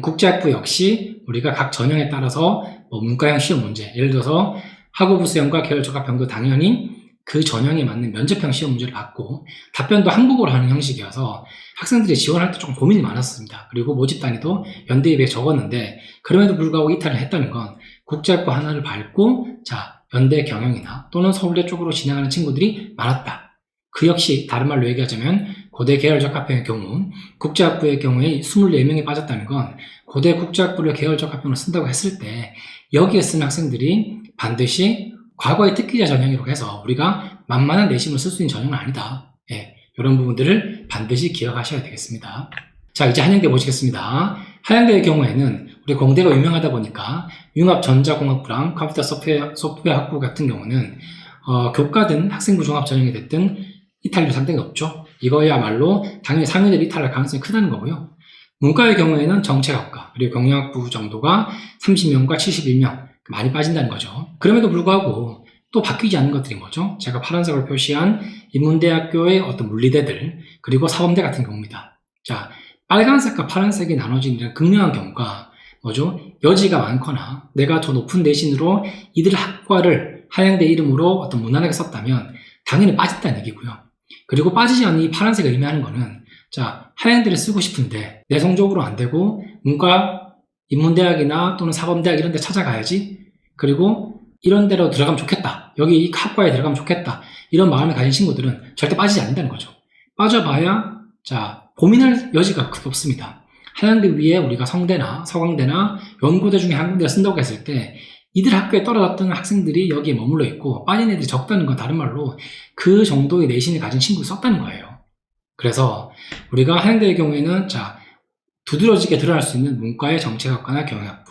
국제학부 역시 우리가 각 전형에 따라서 문과형 시험 문제, 예를 들어서 학업우수형과 계열적합형도 당연히 그 전형에 맞는 면접형 시험 문제를 받고 답변도 한국어로 하는 형식이어서 학생들이 지원할 때 조금 고민이 많았습니다. 그리고 모집 단위도 연대에 비해 적었는데 그럼에도 불구하고 이탈을 했다는 건 국제학부 하나를 밟고 자 연대 경영이나 또는 서울대 쪽으로 진행하는 친구들이 많았다. 그 역시 다른 말로 얘기하자면 고대 계열적합형의 경우 국제학부의 경우에 24명이 빠졌다는 건 고대 국제학부를 계열적합형으로 쓴다고 했을 때 여기에 쓴 학생들이 반드시 과거의 특기자 전형이라고 해서 우리가 만만한 내신을 쓸 수 있는 전형은 아니다. 예, 이런 부분들을 반드시 기억하셔야 되겠습니다. 자, 이제 한양대 보시겠습니다. 한양대의 경우에는 우리 공대가 유명하다 보니까 융합전자공학부랑 컴퓨터 소프트웨어 학부 같은 경우는 교과든 학생부 종합 전형이 됐든 이탈률 상당히 높죠. 이거야말로 당연히 상위대로 이탈할 가능성이 크다는 거고요. 문과의 경우에는 정책학과 그리고 경영학부 정도가 30명과 71명 많이 빠진다는 거죠. 그럼에도 불구하고 또 바뀌지 않는 것들이 뭐죠? 제가 파란색으로 표시한 인문대학교의 어떤 물리대들 그리고 사범대 같은 경우입니다. 자, 빨간색과 파란색이 나눠진 이런 극명한 경우가 뭐죠? 여지가 많거나 내가 더 높은 내신으로 이들 학과를 한양대 이름으로 어떤 무난하게 썼다면 당연히 빠진다는 얘기고요. 그리고 빠지지 않는 이 파란색을 의미하는 거는 자, 한양대를 쓰고 싶은데 내 성적으로 안 되고 문과 인문대학이나 또는 사범대학 이런 데 찾아가야지. 그리고 이런 데로 들어가면 좋겠다. 여기 이 학과에 들어가면 좋겠다. 이런 마음을 가진 친구들은 절대 빠지지 않는다는 거죠. 빠져봐야 자, 고민할 여지가 크게 없습니다. 한양대 위에 우리가 성대나 서강대나 연고대 중에 한 군데를 쓴다고 했을 때 이들 학교에 떨어졌던 학생들이 여기에 머물러 있고 빠진 애들이 적다는 건 다른 말로 그 정도의 내신을 가진 친구를 썼다는 거예요. 그래서 우리가 한양대의 경우에는 자, 두드러지게 드러날 수 있는 문과의 정책학과나 경영학부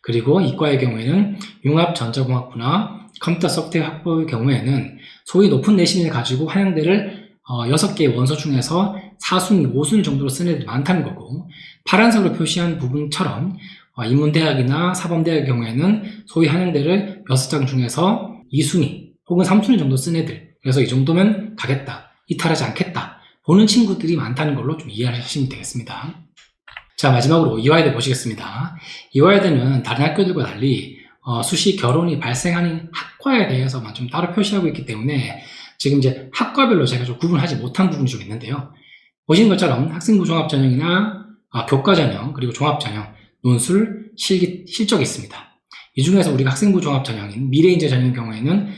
그리고 이과의 경우에는 융합전자공학부나 컴퓨터 소프트웨어 학부의 경우에는 소위 높은 내신을 가지고 한양대를 6개의 원서 중에서 4순위, 5순위 정도로 쓴 애들이 많다는 거고 파란색으로 표시한 부분처럼 인문대학이나 사범대학의 경우에는 소위 한양대를 6장 중에서 2순위 혹은 3순위 정도 쓴 애들 그래서 이 정도면 가겠다, 이탈하지 않겠다 보는 친구들이 많다는 걸로 좀 이해하시면 되겠습니다. 자, 마지막으로 이화여대 보시겠습니다. 이화여대는 다른 학교들과 달리 수시 결혼이 발생하는 학과에 대해서만 좀 따로 표시하고 있기 때문에 지금 이제 학과별로 제가 좀 구분하지 못한 부분이 좀 있는데요. 보신 것처럼 학생부 종합전형이나 교과 전형 그리고 종합전형, 논술, 실기, 실적이 있습니다. 이 중에서 우리가 학생부 종합전형인 미래인재 전형의 경우에는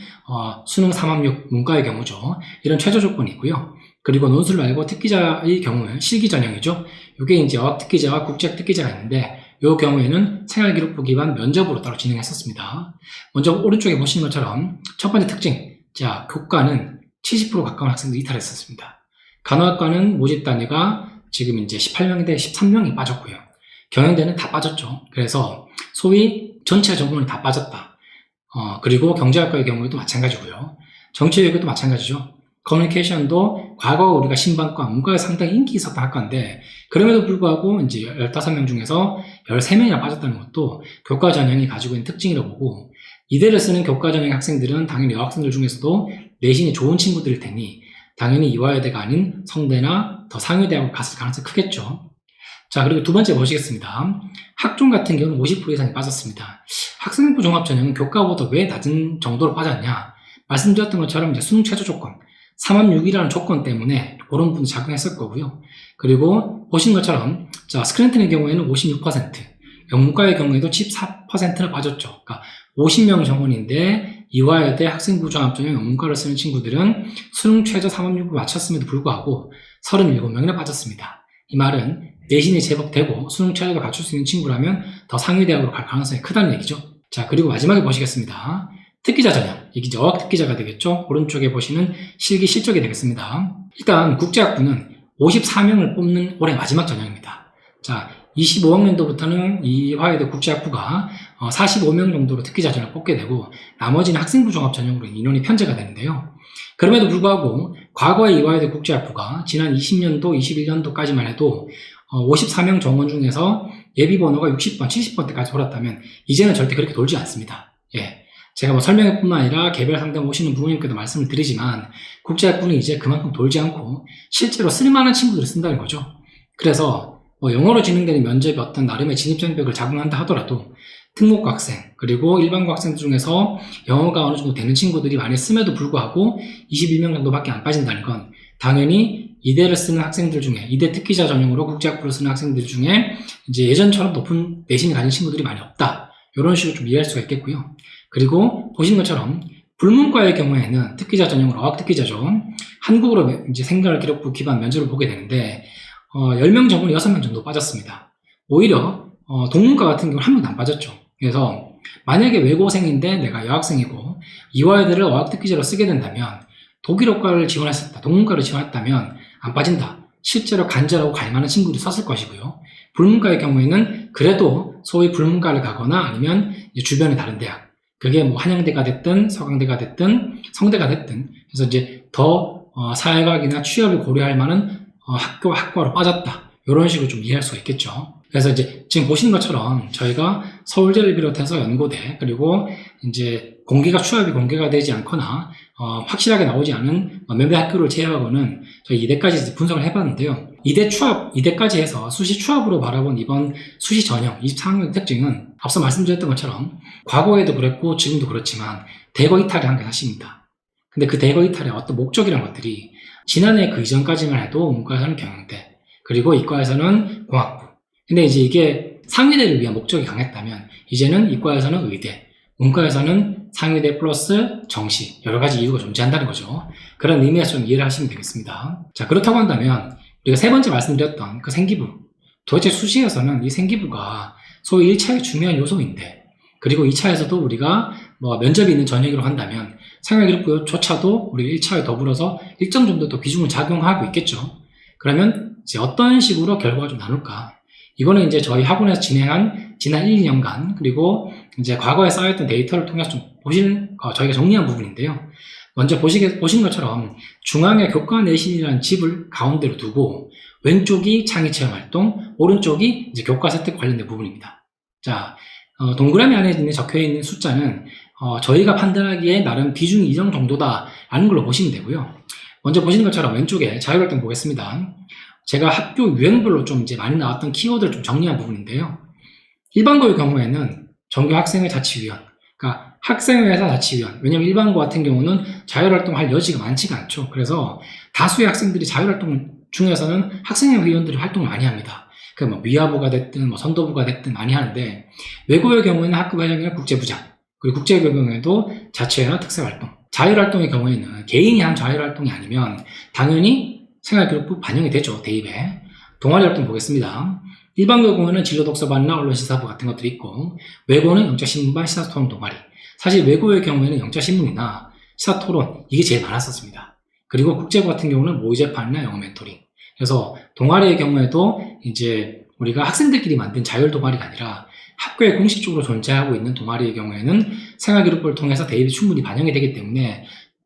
수능 3학력 문과의 경우죠. 이런 최저 조건이 있고요. 그리고 논술 말고 특기자의 경우는 실기 전형이죠. 이게 이제 어학 특기자와 국제학 특기자가 있는데 이 경우에는 생활기록부 기반 면접으로 따로 진행했었습니다. 먼저 오른쪽에 보시는 것처럼 첫 번째 특징, 자, 교과는 70% 가까운 학생들이 이탈했었습니다. 간호학과는 모집 단위가 지금 이제 18명인데 13명이 빠졌고요. 경영대는 다 빠졌죠. 그래서 소위 전체 전공이 다 빠졌다. 그리고 경제학과의 경우에도 마찬가지고요. 정치외교도 마찬가지죠. 커뮤니케이션도 과거 우리가 신방과 문과에 상당히 인기 있었던 학과인데 그럼에도 불구하고 이제 15명 중에서 13명이나 빠졌다는 것도 교과 전형이 가지고 있는 특징이라고 보고 이대를 쓰는 교과 전형 학생들은 당연히 여학생들 중에서도 내신이 좋은 친구들일 테니 당연히 이화여대가 아닌 성대나 더 상위대학을 갔을 가능성이 크겠죠. 자, 그리고 두 번째 보시겠습니다. 학종 같은 경우는 50% 이상이 빠졌습니다. 학생부 종합 전형은 교과보다 왜 낮은 정도로 빠졌냐? 말씀드렸던 것처럼 이제 수능 최저 조건 3학력6이라는 조건 때문에 그런 부분도 작용했을 거고요. 그리고 보신 것처럼 자, 스크랜턴의 경우에는 56%, 영문과의 경우에도 14%나 빠졌죠. 그러니까 50명 정원인데 이화여대 학생부 종합전형 영문과를 쓰는 친구들은 수능 최저 3학력을 마쳤음에도 불구하고 37명이나 빠졌습니다. 이 말은 내신이 제법 되고 수능 최저도 갖출 수 있는 친구라면 더 상위대학으로 갈 가능성이 크다는 얘기죠. 자, 그리고 마지막에 보시겠습니다. 특기자 전형, 이게 이제 어학 특기자가 되겠죠. 오른쪽에 보시는 실기 실적이 되겠습니다. 일단 국제학부는 54명을 뽑는 올해 마지막 전형입니다. 자, 25학년도부터는 이화여대 국제학부가 45명 정도로 특기자 전형을 뽑게 되고 나머지는 학생부 종합 전형으로 인원이 편제가 되는데요. 그럼에도 불구하고 과거의 이화여대 국제학부가 지난 20년도, 21년도까지만 해도 54명 정원 중에서 예비번호가 60번, 70번대까지 돌았다면 이제는 절대 그렇게 돌지 않습니다. 예. 제가 뭐 설명회 뿐만 아니라 개별 상담 오시는 부모님께도 말씀을 드리지만 국제학부는 이제 그만큼 돌지 않고 실제로 쓸만한 친구들을 쓴다는 거죠. 그래서 뭐 영어로 진행되는 면접이 어떤 나름의 진입장벽을 작용한다 하더라도 특목고 학생 그리고 일반고 학생들 중에서 영어가 어느 정도 되는 친구들이 많이 씀에도 불구하고 21명 정도밖에 안 빠진다는 건 당연히 이대를 쓰는 학생들 중에 이대 특기자 전형으로 국제학부를 쓰는 학생들 중에 이제 예전처럼 높은 내신을 가진 친구들이 많이 없다. 이런 식으로 좀 이해할 수가 있겠고요. 그리고 보신 것처럼 불문과의 경우에는 특기자 전형으로 어학 특기자죠. 한국어로 이제 생활기록부 기반 면접을 보게 되는데 10명 정도는 6명 정도 빠졌습니다. 오히려 동문과 같은 경우는 한 명도 안 빠졌죠. 그래서 만약에 외고생인데 내가 여학생이고 이화여대를 어학특기제로 쓰게 된다면 독일어과를 지원했었다, 동문과를 지원했다면 안 빠진다. 실제로 간절하고 갈 만한 친구들이 썼을 것이고요. 불문과의 경우에는 그래도 소위 불문과를 가거나 아니면 주변의 다른 대학, 그게 뭐 한양대가 됐든 서강대가 됐든 성대가 됐든, 그래서 이제 더 사회학이나 취업을 고려할 만한 학과로 빠졌다, 이런 식으로 좀 이해할 수가 있겠죠. 그래서 이제 지금 보시는 것처럼 저희가 서울대를 비롯해서 연고대, 그리고 이제 취업이 공개가 되지 않거나 확실하게 나오지 않은 몇몇 학교를 제외하고는 저희 이대까지 분석을 해봤는데요. 이대까지 해서 수시 취업으로 바라본 이번 수시 전형 24학년 특징은 앞서 말씀드렸던 것처럼 과거에도 그랬고 지금도 그렇지만 대거 이탈이 한 게 사실입니다. 근데 그 대거 이탈의 어떤 목적이란 것들이 지난해 그 이전까지만 해도 문과에서는 경영대, 그리고 이과에서는 공학부. 근데 이제 이게 상위대를 위한 목적이 강했다면 이제는 이과에서는 의대, 문과에서는 상위대 플러스 정시, 여러 가지 이유가 존재한다는 거죠. 그런 의미에서 좀 이해를 하시면 되겠습니다. 자, 그렇다고 한다면 우리가 세 번째 말씀드렸던 그 생기부, 도대체 수시에서는 이 생기부가 소위 1차의 중요한 요소인데, 그리고 2차에서도 우리가 뭐 면접이 있는 전형으로 한다면 생활기록부조차도 우리 1차에 더불어서 일정 정도 또 비중을 작용하고 있겠죠. 그러면 이제 어떤 식으로 결과가 좀 나눌까? 이거는 이제 저희 학원에서 진행한 지난 1, 2년간, 그리고 이제 과거에 쌓였던 데이터를 통해서 좀 저희가 정리한 부분인데요. 먼저 보신 것처럼 중앙에 교과 내신이라는 집을 가운데로 두고 왼쪽이 창의체험 활동, 오른쪽이 이제 교과 세특 관련된 부분입니다. 자, 동그라미 안에 적혀 있는 숫자는 저희가 판단하기에 나름 비중이 이 정도다라는 걸로 보시면 되고요. 먼저 보시는 것처럼 왼쪽에 자율활동 보겠습니다. 제가 학교 유형별로 좀 이제 많이 나왔던 키워드를 좀 정리한 부분인데요. 일반고의 경우에는 전교 학생회 자치위원, 그러니까 학생회에서 자치위원. 왜냐면 일반고 같은 경우는 자율활동할 여지가 많지가 않죠. 그래서 다수의 학생들이 자율활동 중에서는 학생회 위원들이 활동을 많이 합니다. 그 뭐 위아부가 됐든 뭐 선도부가 됐든 많이 하는데, 외고의 경우에는 학급 회장이나 국제부장, 그리고 국제의 경우에도 자치회나 특색활동. 자율활동의 경우에는 개인이 한 자율활동이 아니면 당연히 생활기록부 반영이 되죠, 대입에. 동아리 활동 보겠습니다. 일반고의 경우에는 진로독서반이나 언론시사부 같은 것들이 있고, 외고는 영자신문반, 시사토론 동아리. 사실 외고의 경우에는 영자신문이나 시사토론, 이게 제일 많았었습니다. 그리고 국제고 같은 경우는 모의재판이나 영어 멘토링. 그래서 동아리의 경우에도 이제 우리가 학생들끼리 만든 자율 동아리가 아니라 학교에 공식적으로 존재하고 있는 동아리의 경우에는 생활기록부를 통해서 대입이 충분히 반영이 되기 때문에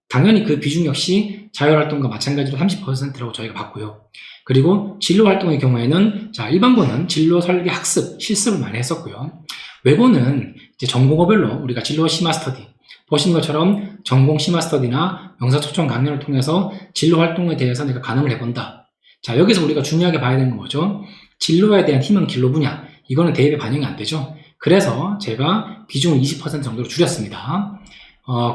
당연히 그 비중 역시 자율활동과 마찬가지로 30%라고 저희가 봤고요. 그리고 진로활동의 경우에는 일반고는 진로 설계 학습, 실습을 많이 했었고요. 외고는 이제 전공어별로 우리가 진로 심화스터디, 보신 것처럼 전공 심화스터디나 명사초청 강연을 통해서 진로활동에 대해서 내가 가늠을 해본다. 자, 여기서 우리가 중요하게 봐야 되는 건 뭐죠? 진로에 대한 희망 진로 분야, 이거는 대입에 반영이 안 되죠. 그래서 제가 비중을 20% 정도로 줄였습니다.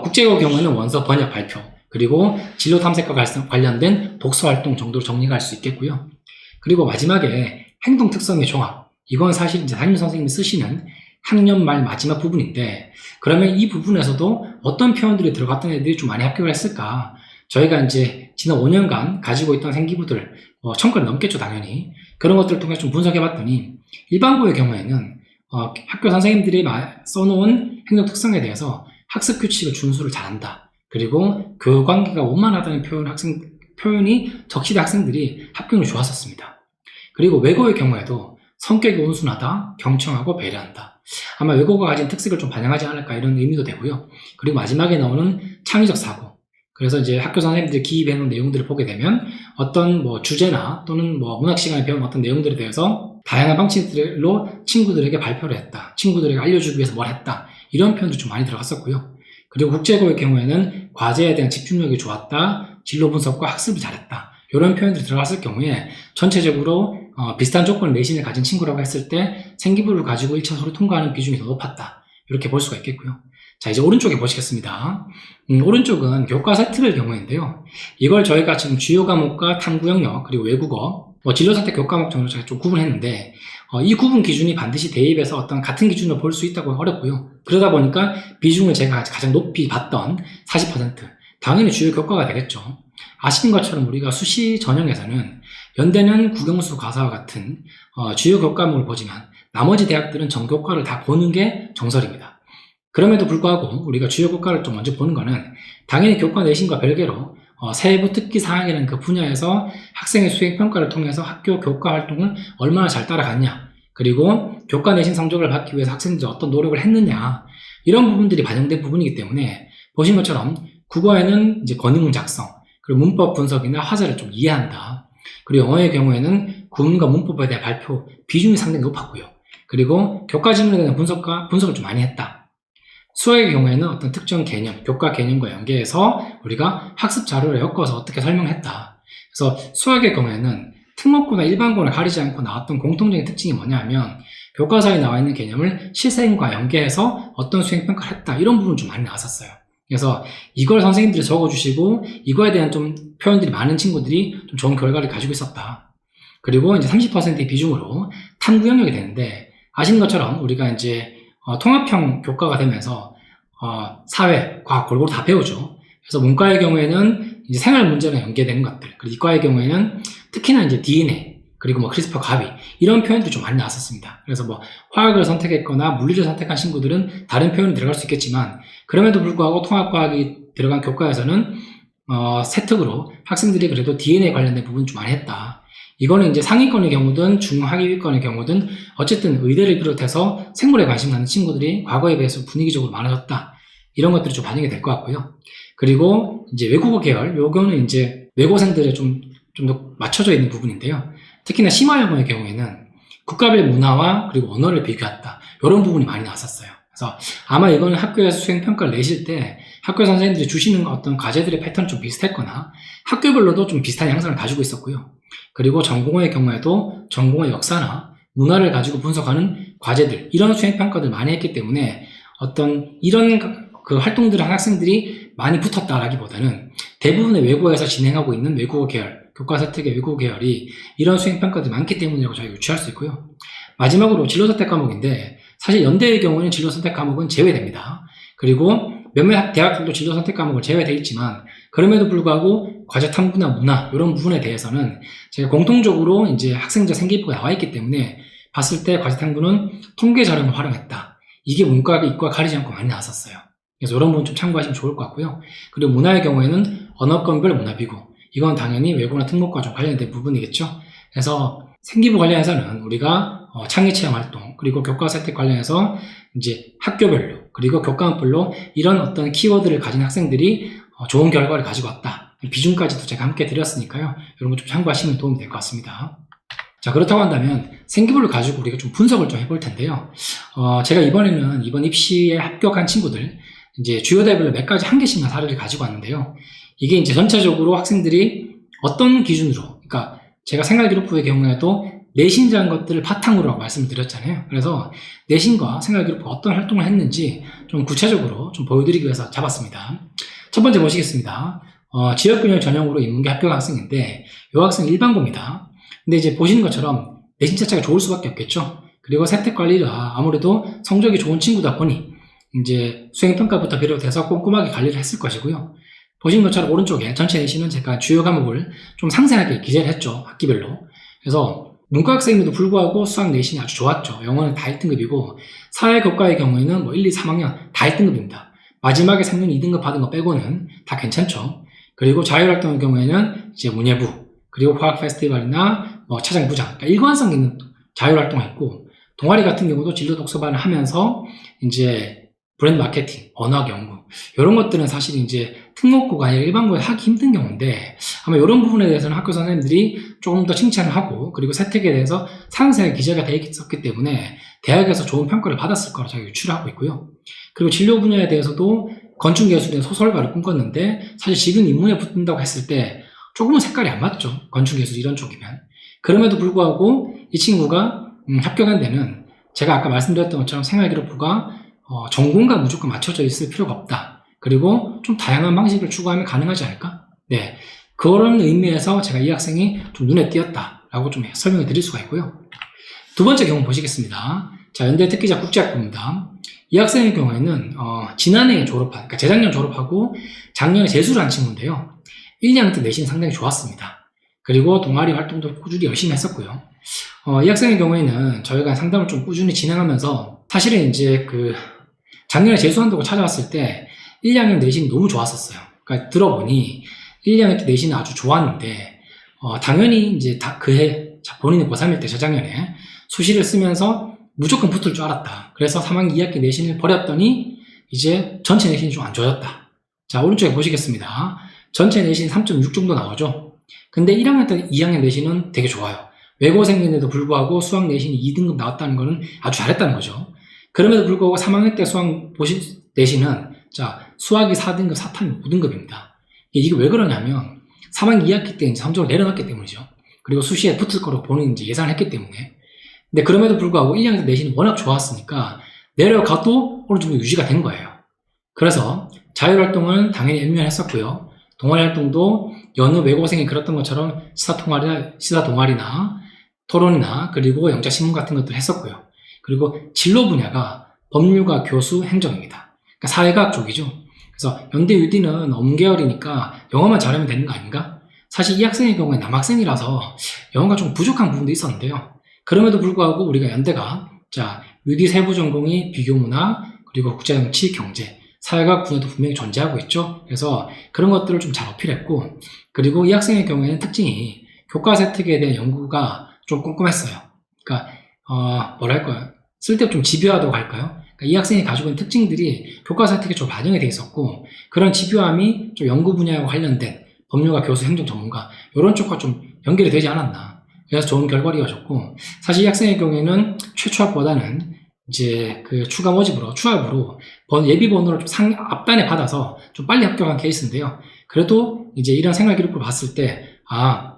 국제고 경우에는 원서 번역 발표, 그리고 진로 탐색과 관련된 독서 활동 정도로 정리가 할 수 있겠고요. 그리고 마지막에 행동 특성의 종합, 이건 사실 이제 담임 선생님이 쓰시는 학년 말 마지막 부분인데, 그러면 이 부분에서도 어떤 표현들이 들어갔던 애들이 좀 많이 합격을 했을까? 저희가 이제 지난 5년간 가지고 있던 생기부들 1000건이 넘겠죠, 당연히. 그런 것들을 통해 좀 분석해봤더니 일반고의 경우에는 학교 선생님들이 써놓은 행동 특성에 대해서 학습 규칙을 준수를 잘한다. 그리고 교육관계가 원만하다는 표현이 적시된 학생들이 합격률이 좋았었습니다. 그리고 외고의 경우에도 성격이 온순하다, 경청하고 배려한다. 아마 외고가 가진 특색을 좀 반영하지 않을까, 이런 의미도 되고요. 그리고 마지막에 나오는 창의적 사고. 그래서 이제 학교 선생님들이 기입해 놓은 내용들을 보게 되면 어떤 주제나 또는 문학 시간에 배운 어떤 내용들에 대해서 다양한 방식들로 친구들에게 발표를 했다. 친구들에게 알려주기 위해서 뭘 했다. 이런 표현도 좀 많이 들어갔었고요. 그리고 국제고의 경우에는 과제에 대한 집중력이 좋았다. 진로 분석과 학습을 잘했다. 이런 표현들이 들어갔을 경우에 전체적으로 비슷한 조건의 내신을 가진 친구라고 했을 때 생기부를 가지고 1차적으로 통과하는 비중이 더 높았다. 이렇게 볼 수가 있겠고요. 자, 이제 오른쪽에 보시겠습니다. 오른쪽은 교과 세트의 경우인데요. 이걸 저희가 지금 주요 과목과 탐구 영역, 그리고 외국어, 진로 선택 교과목 정도 제가 좀 구분했는데, 이 구분 기준이 반드시 대입에서 어떤 같은 기준으로 볼 수 있다고 어렵고요. 그러다 보니까 비중을 제가 가장 높이 봤던 40%, 당연히 주요 교과가 되겠죠. 아시는 것처럼 우리가 수시 전형에서는 연대는 국영수 가사와 같은 주요 교과목을 보지만 나머지 대학들은 전교과를 다 보는 게 정설입니다. 그럼에도 불구하고 우리가 주요 교과를 좀 먼저 보는 거는 당연히 교과 내신과 별개로 세부 특기 사항이라는 그 분야에서 학생의 수행 평가를 통해서 학교 교과 활동을 얼마나 잘 따라갔냐, 그리고 교과 내신 성적을 받기 위해서 학생들이 어떤 노력을 했느냐, 이런 부분들이 반영된 부분이기 때문에 보신 것처럼 국어에는 이제 권위문 작성, 그리고 문법 분석이나 화자를 좀 이해한다. 그리고 영어의 경우에는 구문과 문법에 대한 발표 비중이 상당히 높았고요. 그리고 교과 지문에 대한 분석을 좀 많이 했다. 수학의 경우에는 어떤 특정 개념, 교과 개념과 연계해서 우리가 학습 자료를 엮어서 어떻게 설명했다. 그래서 수학의 경우에는 특목고나 일반고를 가리지 않고 나왔던 공통적인 특징이 뭐냐 하면 교과서에 나와 있는 개념을 실생과 연계해서 어떤 수행평가를 했다. 이런 부분이 좀 많이 나왔었어요. 그래서 이걸 선생님들이 적어주시고 이거에 대한 좀 표현들이 많은 친구들이 좀 좋은 결과를 가지고 있었다. 그리고 이제 30%의 비중으로 탐구 영역이 되는데, 아시는 것처럼 우리가 이제 통합형 교과가 되면서 사회, 과학 골고루 다 배우죠. 그래서 문과의 경우에는 이제 생활 문제랑 연계되는 것들, 그리고 이과의 경우에는 특히나 이제 DNA, 그리고 뭐 크리스퍼 가비, 이런 표현들이 좀 많이 나왔었습니다. 그래서 뭐 화학을 선택했거나 물리를 선택한 친구들은 다른 표현이 들어갈 수 있겠지만, 그럼에도 불구하고 통합과학이 들어간 교과에서는 세특으로 학생들이 그래도 DNA 관련된 부분 좀 많이 했다. 이거는 이제 상위권의 경우든 중하위권의 경우든 어쨌든 의대를 비롯해서 생물에 관심 갖는 친구들이 과거에 비해서 분위기적으로 많아졌다. 이런 것들이 좀 반영이 될 것 같고요. 그리고 이제 외국어 계열, 요거는 이제 외고생들에 좀 더 맞춰져 있는 부분인데요. 특히나 심화영어의 경우에는 국가별 문화와 그리고 언어를 비교했다. 이런 부분이 많이 나왔었어요. 그래서 아마 이거는 학교에서 수행평가를 내실 때 학교 선생님들이 주시는 어떤 과제들의 패턴이 좀 비슷했거나 학교별로도 좀 비슷한 양상을 가지고 있었고요. 그리고 전공어의 경우에도 전공어 역사나 문화를 가지고 분석하는 과제들, 이런 수행평가들 많이 했기 때문에 어떤 이런 그 활동들을 한 학생들이 많이 붙었다라기보다는 대부분의 외고에서 진행하고 있는 외국어 계열, 교과서 특의 외국어 계열이 이런 수행평가들이 많기 때문이라고 저희가 유추할 수 있고요. 마지막으로 진로선택 과목인데, 사실 연대의 경우에는 진로선택 과목은 제외됩니다. 그리고 몇몇 대학들도 진로선택 과목을 제외되어 있지만, 그럼에도 불구하고 과제 탐구나 문화, 이런 부분에 대해서는 제가 공통적으로 이제 학생자 생기부가 나와 있기 때문에 봤을 때 과제 탐구는 통계 자료를 활용했다. 이게 문과, 이과 가리지 않고 많이 나왔었어요. 그래서 이런 부분 좀 참고하시면 좋을 것 같고요. 그리고 문화의 경우에는 언어권별 문화비고, 이건 당연히 외고나 특목과 좀 관련된 부분이겠죠. 그래서 생기부 관련해서는 우리가 창의체험 활동, 그리고 교과 선택 관련해서 이제 학교별로, 그리고 교과별로 이런 어떤 키워드를 가진 학생들이 좋은 결과를 가지고 왔다. 비중까지도 제가 함께 드렸으니까요. 이런 거 좀 참고하시면 도움이 될 것 같습니다. 자, 그렇다고 한다면 생기부를 가지고 우리가 좀 분석을 좀 해볼 텐데요. 제가 이번에는 이번 입시에 합격한 친구들, 이제 주요 대별로 몇 가지 한 개씩만 사례를 가지고 왔는데요. 이게 이제 전체적으로 학생들이 어떤 기준으로, 그러니까 제가 생활기록부의 경우에도 내신이라는 것들을 바탕으로 말씀을 드렸잖아요. 그래서 내신과 생활기록부가 어떤 활동을 했는지 좀 구체적으로 좀 보여드리기 위해서 잡았습니다. 첫 번째 보시겠습니다. 지역균형 전형으로 인문계 합격 학생인데, 이 학생 일반고입니다. 근데 이제 보시는 것처럼 내신 자체가 좋을 수밖에 없겠죠. 그리고 세택 관리가 아무래도 성적이 좋은 친구다 보니 이제 수행평가부터 비롯해서 꼼꼼하게 관리를 했을 것이고요. 보시는 것처럼 오른쪽에 전체 내신은 제가 주요 과목을 좀 상세하게 기재를 했죠. 학기별로. 그래서 문과 학생임에도 불구하고 수학 내신이 아주 좋았죠. 영어는 다 1등급이고, 사회교과의 경우에는 뭐 1, 2, 3학년 다 1등급입니다. 마지막에 3년 2등급 받은 거 빼고는 다 괜찮죠. 그리고 자율활동의 경우에는 이제 문예부, 그리고 화학 페스티벌이나 뭐 차장 부장, 그러니까 일관성 있는 자율활동을 했고, 동아리 같은 경우도 진로 독서반을 하면서 이제 브랜드 마케팅, 언어학 연구, 이런 것들은 사실 이제 특목고가 아니라 일반고에 하기 힘든 경우인데, 아마 이런 부분에 대해서는 학교 선생님들이 조금 더 칭찬을 하고, 그리고 세택에 대해서 상세하게 기재가 되어 있었기 때문에 대학에서 좋은 평가를 받았을 거라 저희가 유추를 하고 있고요. 그리고 진로 분야에 대해서도 건축예술인 소설가를 꿈꿨는데, 사실 지금 인문에 붙는다고 했을 때 조금은 색깔이 안 맞죠. 건축예술 이런 쪽이면. 그럼에도 불구하고 이 친구가 합격한 데는 제가 아까 말씀드렸던 것처럼 생활기록부가 전공과 무조건 맞춰져 있을 필요가 없다. 그리고 좀 다양한 방식을 추구하면 가능하지 않을까? 네, 그런 의미에서 제가 이 학생이 좀 눈에 띄었다라고 좀 설명을 드릴 수가 있고요. 두 번째 경우 보시겠습니다. 자, 연대 특기자 국제학부입니다. 이 학생의 경우에는 지난해 그러니까 재작년 졸업하고 작년에 재수를 한 친구인데요. 1, 2학년 때 내신이 상당히 좋았습니다. 그리고 동아리 활동도 꾸준히 열심히 했었고요. 이 학생의 경우에는 저희가 상담을 좀 꾸준히 진행하면서 사실은 이제 작년에 재수한다고 찾아왔을 때 1, 2학년 내신이 너무 좋았었어요. 그러니까 들어보니 1, 2학년 때 내신은 아주 좋았는데 당연히 이제 그해 본인이 고3일 때 재작년에 수시를 쓰면서 무조건 붙을 줄 알았다. 그래서 3학기 2학기 내신을 버렸더니 이제 전체 내신이 좀 안 좋아졌다. 자, 오른쪽에 보시겠습니다. 전체 내신 3.6 정도 나오죠. 근데 1학년 때 2학년 내신은 되게 좋아요. 외고생인데도 불구하고 수학 내신이 2등급 나왔다는 거는 아주 잘했다는 거죠. 그럼에도 불구하고 3학년 때 수학 내신은 수학이 4등급, 사탐이 5등급입니다. 이게 왜 그러냐면 3학기 2학기 때 이제 성적을 내려놨기 때문이죠. 그리고 수시에 붙을 거로 본인이 이제 예상을 했기 때문에. 근데 그럼에도 불구하고 1학년 때 내신이 워낙 좋았으니까 내려가도 어느 정도 유지가 된 거예요. 그래서 자율활동은 당연히 연면했었고요. 동아리 활동도 여느 외고생이 그랬던 것처럼 시사 동아리나 토론이나 그리고 영자신문 같은 것들을 했었고요. 그리고 진로 분야가 법률과 교수, 행정입니다. 그러니까 사회과학 쪽이죠. 그래서 연대 유디는 엄계열이니까 영어만 잘하면 되는 거 아닌가? 사실 이 학생의 경우에 남학생이라서 영어가 좀 부족한 부분도 있었는데요. 그럼에도 불구하고 우리가 연대가 유디 세부 전공이 비교문화, 그리고 국제정치, 경제, 사회과학 분야도 분명히 존재하고 있죠. 그래서 그런 것들을 좀 잘 어필했고, 그리고 이 학생의 경우에는 특징이 교과서 혜택에 대한 연구가 좀 꼼꼼했어요. 그러니까 쓸데없이 좀 집요하다고 할까요? 그러니까 이 학생이 가지고 있는 특징들이 교과서 혜택에 좀 반영이 돼 있었고, 그런 집요함이 좀 연구 분야와 관련된 법률가, 교수, 행정 전문가 이런 쪽과 좀 연결이 되지 않았나. 그래서 좋은 결과를 이어졌고, 사실 이 학생의 경우에는 최초학보다는 이제 추가 모집으로 추합으로 예비 번호를 좀 앞단에 받아서 좀 빨리 합격한 케이스인데요. 그래도 이제 이런 생활 기록을 봤을 때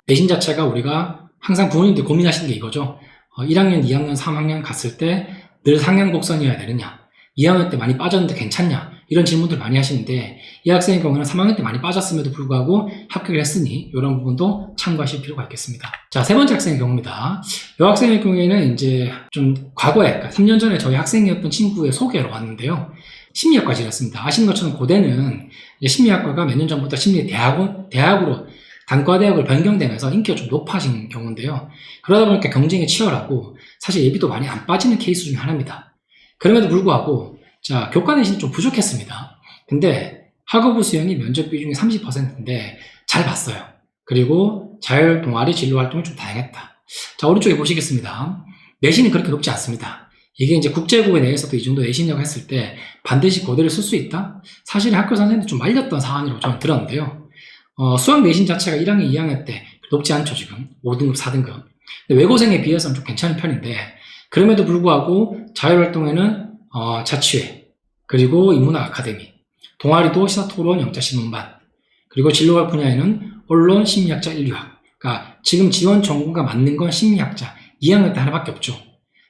내신 자체가 우리가 항상 부모님들 고민하시는 게 이거죠. 1학년, 2학년, 3학년 갔을 때 늘 상향 곡선이어야 되느냐, 2학년 때 많이 빠졌는데 괜찮냐, 이런 질문들 많이 하시는데 이 학생의 경우는 3학년 때 많이 빠졌음에도 불구하고 합격을 했으니 이런 부분도 참고하실 필요가 있겠습니다. 자, 세 번째 학생의 경우입니다. 이 학생의 경우에는 이제 좀 과거에, 그러니까 3년 전에 저희 학생이었던 친구의 소개로 왔는데요. 심리학과실이었습니다. 아시는 것처럼 고대는 이제 심리학과가 몇 년 전부터 대학으로 단과대학을 변경되면서 인기가 좀 높아진 경우인데요. 그러다 보니까 경쟁이 치열하고 사실 예비도 많이 안 빠지는 케이스 중에 하나입니다. 그럼에도 불구하고 교과 내신이 좀 부족했습니다. 근데 학업부 수영이 면접 비중이 30%인데 잘 봤어요. 그리고 자율 동아리 진로 활동이 좀 다양했다. 자, 오른쪽에 보시겠습니다. 내신이 그렇게 높지 않습니다. 이게 이제 국제고에 내에서도 이 정도 내신이라고 했을 때 반드시 고대를 쓸 수 있다? 사실 학교 선생님도 좀 말렸던 사안이라고 저는 들었는데요. 수학 내신 자체가 1학년, 2학년 때 높지 않죠, 지금. 5등급, 4등급. 외고생에 비해서는 좀 괜찮은 편인데, 그럼에도 불구하고 자율활동에는 자취회, 그리고 인문학 아카데미, 동아리도 시사토론, 영자신문반, 그리고 진로학 분야에는 언론, 심리학자, 인류학. 그러니까 지금 지원 전공과 맞는 건 심리학자, 2학년 때 하나밖에 없죠.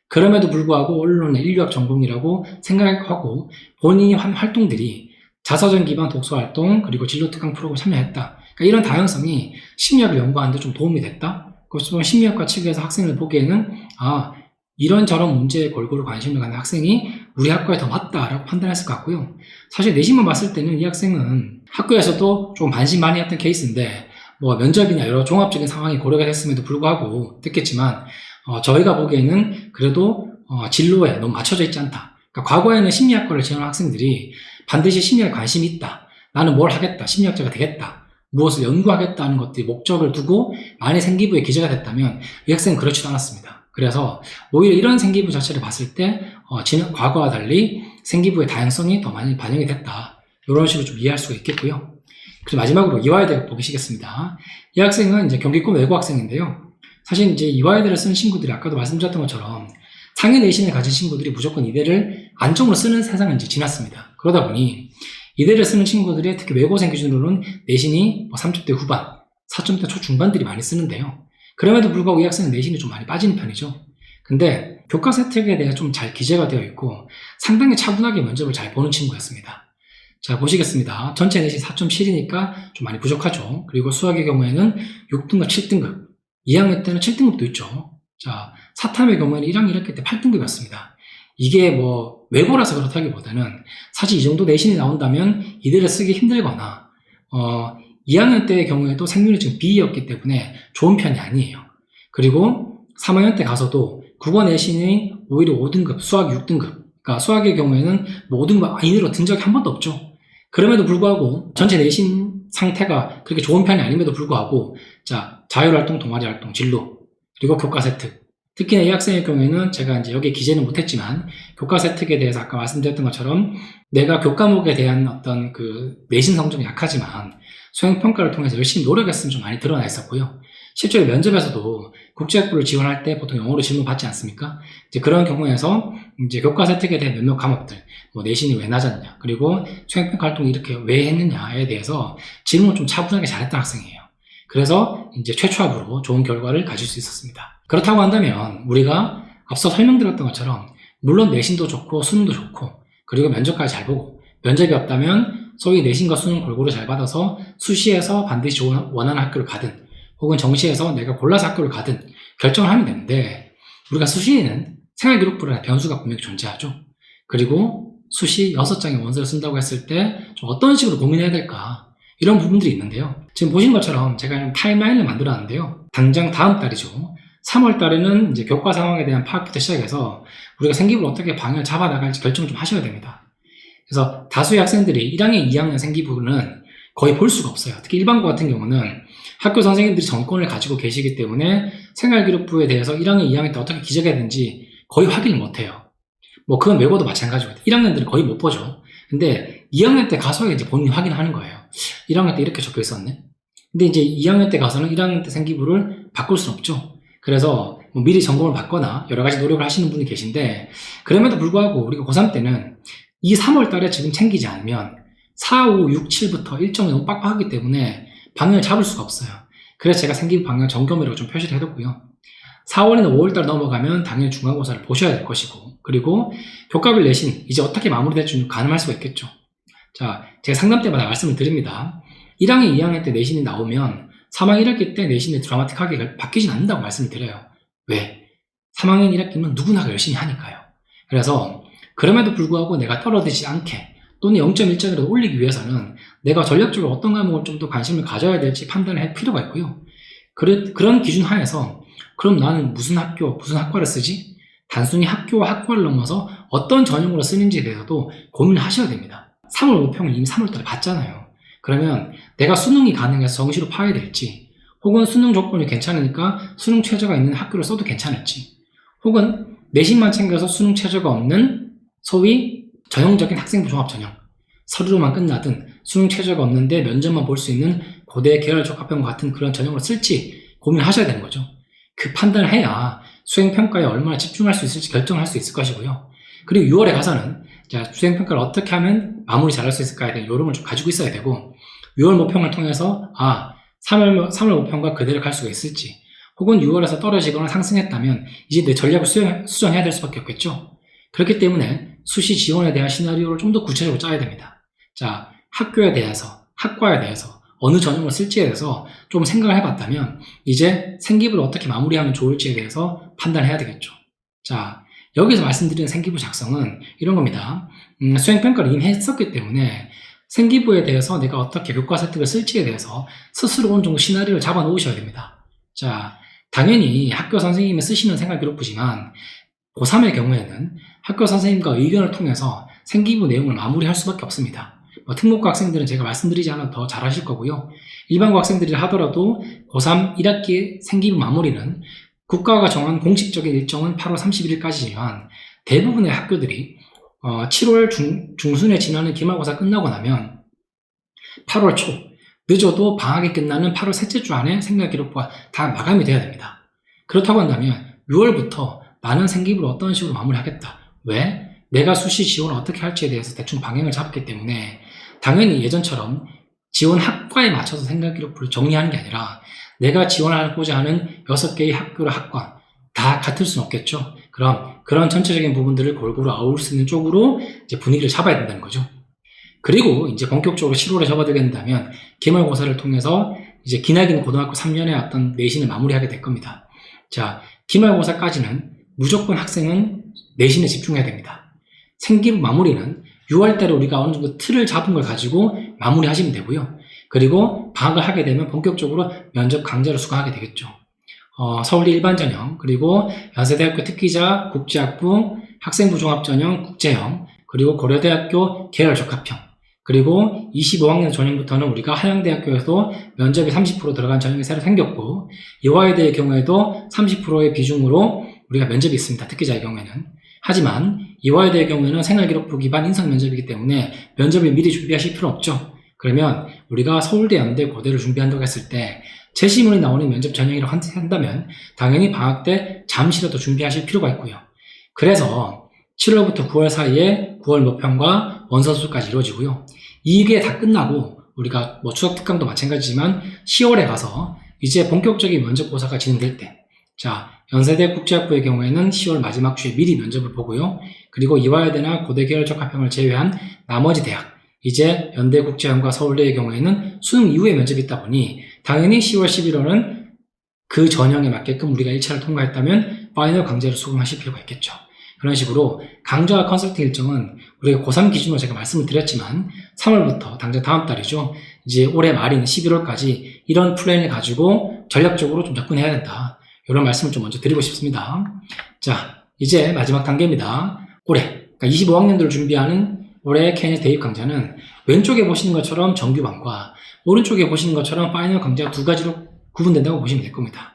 그럼에도 불구하고 언론의 인류학 전공이라고 생각하고 본인이 한 활동들이 자서전 기반 독서활동, 그리고 진로특강 프로그램 참여했다. 그러니까 이런 다양성이 심리학을 연구하는 데 좀 도움이 됐다. 그렇지만 심리학과 측에서 학생을 보기에는 이런저런 문제에 골고루 관심을 갖는 학생이 우리 학과에 더 맞다라고 판단했을 것 같고요. 사실 내신만 봤을 때는 이 학생은 학교에서도 좀 반신 많이 했던 케이스인데 면접이나 여러 종합적인 상황이 고려가 됐음에도 불구하고 됐겠지만 저희가 보기에는 그래도 진로에 너무 맞춰져 있지 않다. 그러니까 과거에는 심리학과를 지원한 학생들이 반드시 심리학에 관심이 있다. 나는 뭘 하겠다. 심리학자가 되겠다. 무엇을 연구하겠다는 것들이 목적을 두고 만약 생기부에 기재가 됐다면 이 학생은 그렇지도 않았습니다. 그래서 오히려 이런 생기부 자체를 봤을 때 과거와 달리 생기부의 다양성이 더 많이 반영이 됐다. 이런 식으로 좀 이해할 수가 있겠고요. 그리고 마지막으로 이화여대 보시겠습니다. 이 학생은 이제 경기권 외고 학생인데요. 사실 이제 이화여대를 쓰는 친구들이 아까도 말씀드렸던 것처럼 상위 내신을 가진 친구들이 무조건 이대를 안점으로 쓰는 세상은 이제 지났습니다. 그러다 보니 이대를 쓰는 친구들이 특히 외고생 기준으로는 내신이 3점대 후반, 4점대 초중반들이 많이 쓰는데요. 그럼에도 불구하고 이 학생은 내신이 좀 많이 빠지는 편이죠. 근데 교과서 혜택에 대해 좀 잘 기재가 되어 있고 상당히 차분하게 면접을 잘 보는 친구였습니다. 자, 보시겠습니다. 전체 내신 4.7이니까 좀 많이 부족하죠. 그리고 수학의 경우에는 6등급, 7등급, 2학년 때는 7등급도 있죠. 자, 사탐의 경우에는 1학년 1학기 때 8등급이었습니다. 이게 외고라서 그렇다기보다는 사실 이 정도 내신이 나온다면 이대를 쓰기 힘들거나 2학년 때의 경우에도 생률이 지금 B였기 때문에 좋은 편이 아니에요. 그리고 3학년 때 가서도 국어 내신이 오히려 5등급, 수학 6등급, 그러니까 수학의 경우에는 모든 거 인으로 든 적이 한 번도 없죠. 그럼에도 불구하고 전체 내신 상태가 그렇게 좋은 편이 아님에도 불구하고 자, 자율활동, 동아리활동, 진로, 그리고 교과서 혜택. 특히나 이 학생의 경우에는 제가 이제 여기에 기재는 못했지만 교과서 혜택에 대해서 아까 말씀드렸던 것처럼 내가 교과목에 대한 어떤 그 내신 성적이 약하지만 수행평가를 통해서 열심히 노력했으면 좀 많이 드러나 있었고요. 실제로 면접에서도 국제학부를 지원할 때 보통 영어로 질문 받지 않습니까? 이제 그런 경우에서 이제 교과서 혜택에 대한 몇몇 과목들, 뭐 내신이 왜 낮았냐, 그리고 수행평가 활동을 이렇게 왜 했느냐에 대해서 질문을 좀 차분하게 잘했던 학생이에요. 그래서 이제 최초합으로 좋은 결과를 가질 수 있었습니다. 그렇다고 한다면 우리가 앞서 설명드렸던 것처럼 물론 내신도 좋고 수능도 좋고 그리고 면접까지 잘 보고 면접이 없다면 소위 내신과 수능 골고루 잘 받아서 수시에서 반드시 좋은 원하는 학교를 가든 혹은 정시에서 내가 골라서 학교를 가든 결정을 하면 되는데 우리가 수시에는 생활기록부라는 변수가 분명히 존재하죠. 그리고 수시 6장의 원서를 쓴다고 했을 때 좀 어떤 식으로 고민해야 될까 이런 부분들이 있는데요. 지금 보신 것처럼 제가 타임라인을 만들어놨는데요. 당장 다음 달이죠. 3월 달에는 이제 교과 상황에 대한 파악부터 시작해서 우리가 생기부를 어떻게 방향을 잡아나갈지 결정을 좀 하셔야 됩니다. 그래서 다수의 학생들이 1학년, 2학년 생기부는 거의 볼 수가 없어요. 특히 일반고 같은 경우는 학교 선생님들이 정권을 가지고 계시기 때문에 생활기록부에 대해서 1학년, 2학년 때 어떻게 기재해야 되는지 거의 확인을 못해요. 뭐 그건 외고도 마찬가지고 1학년들은 거의 못 보죠. 근데 2학년 때 가서 이제 본인이 확인하는 거예요. 1학년 때 이렇게 적혀 있었네. 근데 이제 2학년 때 가서는 1학년 때 생기부를 바꿀 수는 없죠. 그래서 뭐 미리 점검을 받거나 여러 가지 노력을 하시는 분이 계신데 그럼에도 불구하고 우리가 고3 때는 이 3월 달에 지금 챙기지 않으면 4, 5, 6, 7부터 일정이 너무 빡빡하기 때문에 방향을 잡을 수가 없어요. 그래서 제가 생기부 방향 점검이라고 좀 표시를 해뒀고요. 4월이나 5월달 넘어가면 당연히 중간고사를 보셔야 될 것이고 그리고 교과별 내신 이제 어떻게 마무리될지 가늠할 수가 있겠죠. 자, 제가 상담 때마다 말씀을 드립니다. 1학년, 2학년 때 내신이 나오면 3학년 1학기 때 내신이 드라마틱하게 바뀌진 않는다고 말씀을 드려요. 왜? 3학년 1학기는 누구나 열심히 하니까요. 그래서 그럼에도 불구하고 내가 떨어지지 않게 또는 0.1점이라도 올리기 위해서는 내가 전략적으로 어떤 과목을 좀 더 관심을 가져야 될지 판단을 할 필요가 있고요. 그런 기준 하에서 그럼 나는 무슨 학교, 무슨 학과를 쓰지? 단순히 학교와 학과를 넘어서 어떤 전형으로 쓰는지에 대해서도 고민을 하셔야 됩니다. 3월 모평을 이미 3월달에 봤잖아요. 그러면 내가 수능이 가능해서 정시로 파야 될지 혹은 수능 조건이 괜찮으니까 수능 최저가 있는 학교를 써도 괜찮을지 혹은 내신만 챙겨서 수능 최저가 없는 소위 전형적인 학생부 종합 전형 서류로만 끝나든 수능 최저가 없는데 면접만 볼 수 있는 고대 계열 적합형 같은 그런 전형으로 쓸지 고민하셔야 되는 거죠. 그 판단을 해야 수행평가에 얼마나 집중할 수 있을지 결정할 수 있을 것이고요. 그리고 6월에 가서는 자, 수행평가를 어떻게 하면 마무리 잘할 수 있을까에 대한 요령을 좀 가지고 있어야 되고 6월 모평을 통해서 3월 모평과 그대로 갈 수가 있을지 혹은 6월에서 떨어지거나 상승했다면 이제 내 전략을 수정해야 될 수밖에 없겠죠. 그렇기 때문에 수시 지원에 대한 시나리오를 좀 더 구체적으로 짜야 됩니다. 자, 학교에 대해서, 학과에 대해서 어느 전형을 쓸지에 대해서 좀 생각을 해봤다면 이제 생기부를 어떻게 마무리하면 좋을지에 대해서 판단해야 되겠죠. 자, 여기서 말씀드리는 생기부 작성은 이런 겁니다. 수행평가를 이미 했었기 때문에 생기부에 대해서 내가 어떻게 교과서 혜택을 쓸지에 대해서 스스로 어느 정도 시나리오를 잡아 놓으셔야 됩니다. 자, 당연히 학교 선생님이 쓰시는 생활기록부지만 고3의 경우에는 학교 선생님과 의견을 통해서 생기부 내용을 마무리할 수밖에 없습니다. 특목고 학생들은 제가 말씀드리지 않아도 더 잘하실 거고요. 일반고 학생들이 하더라도 고3 1학기 생기부 마무리는 국가가 정한 공식적인 일정은 8월 31일까지지만 대부분의 학교들이 7월 중순에 지나는 기말고사 끝나고 나면 8월 초, 늦어도 방학이 끝나는 8월 셋째 주 안에 생활기록부가 다 마감이 돼야 됩니다. 그렇다고 한다면 6월부터 나는 생기부를 어떤 식으로 마무리하겠다. 왜? 내가 수시 지원을 어떻게 할지에 대해서 대충 방향을 잡았기 때문에 당연히 예전처럼 지원 학과에 맞춰서 생활기록부를 정리하는 게 아니라 내가 지원하고자 하는 6개의 학교나 학과 다 같을 수는 없겠죠. 그럼 그런 전체적인 부분들을 골고루 아울 수 있는 쪽으로 이제 분위기를 잡아야 된다는 거죠. 그리고 이제 본격적으로 7월에 접어들게 된다면 기말고사를 통해서 이제 기나긴 고등학교 3년의 어떤 내신을 마무리하게 될 겁니다. 자, 기말고사까지는 무조건 학생은 내신에 집중해야 됩니다. 생기부 마무리는 6월달에 우리가 어느 정도 틀을 잡은 걸 가지고 마무리하시면 되고요. 그리고 방학을 하게 되면 본격적으로 면접 강제로 수강하게 되겠죠. 서울대 일반전형, 그리고 연세대학교 특기자, 국제학부, 학생부 종합전형 국제형, 그리고 고려대학교 계열 적합형, 그리고 25학년 전형부터는 우리가 한양대학교에서 면접이 30% 들어간 전형이 새로 생겼고, 이화여대의 경우에도 30%의 비중으로 우리가 면접이 있습니다. 특기자의 경우에는. 하지만 이화여대의 경우에는 생활기록부 기반 인성 면접이기 때문에 면접을 미리 준비하실 필요 없죠. 그러면 우리가 서울대, 연대, 고대를 준비한다고 했을 때 제시문이 나오는 면접 전형이라고 한다면 당연히 방학 때 잠시라도 준비하실 필요가 있고요. 그래서 7월부터 9월 사이에 9월 모평과 원서수까지 이루어지고요. 이게 다 끝나고 우리가 뭐 추석 특강도 마찬가지지만 10월에 가서 이제 본격적인 면접고사가 진행될 때, 자, 연세대 국제학부의 경우에는 10월 마지막 주에 미리 면접을 보고요. 그리고 이화여대나 고대 계열 적합형을 제외한 나머지 대학, 이제 연대 국제형과 서울대의 경우에는 수능 이후에 면접이 있다 보니 당연히 10월, 11월은 그 전형에 맞게끔 우리가 1차를 통과했다면 파이널 강제로 수긍하실 필요가 있겠죠. 그런 식으로 강좌 컨설팅 일정은 우리가 고3 기준으로 제가 말씀을 드렸지만 3월부터 당장 다음 달이죠. 이제 올해 말인 11월까지 이런 플랜을 가지고 전략적으로 좀 접근해야 된다. 이런 말씀을 좀 먼저 드리고 싶습니다. 자, 이제 마지막 단계입니다. 올해, 그러니까 25학년도를 준비하는 올해 KNS 대입 강좌는 왼쪽에 보시는 것처럼 정규반과 오른쪽에 보시는 것처럼 파이널 강좌 두 가지로 구분된다고 보시면 될 겁니다.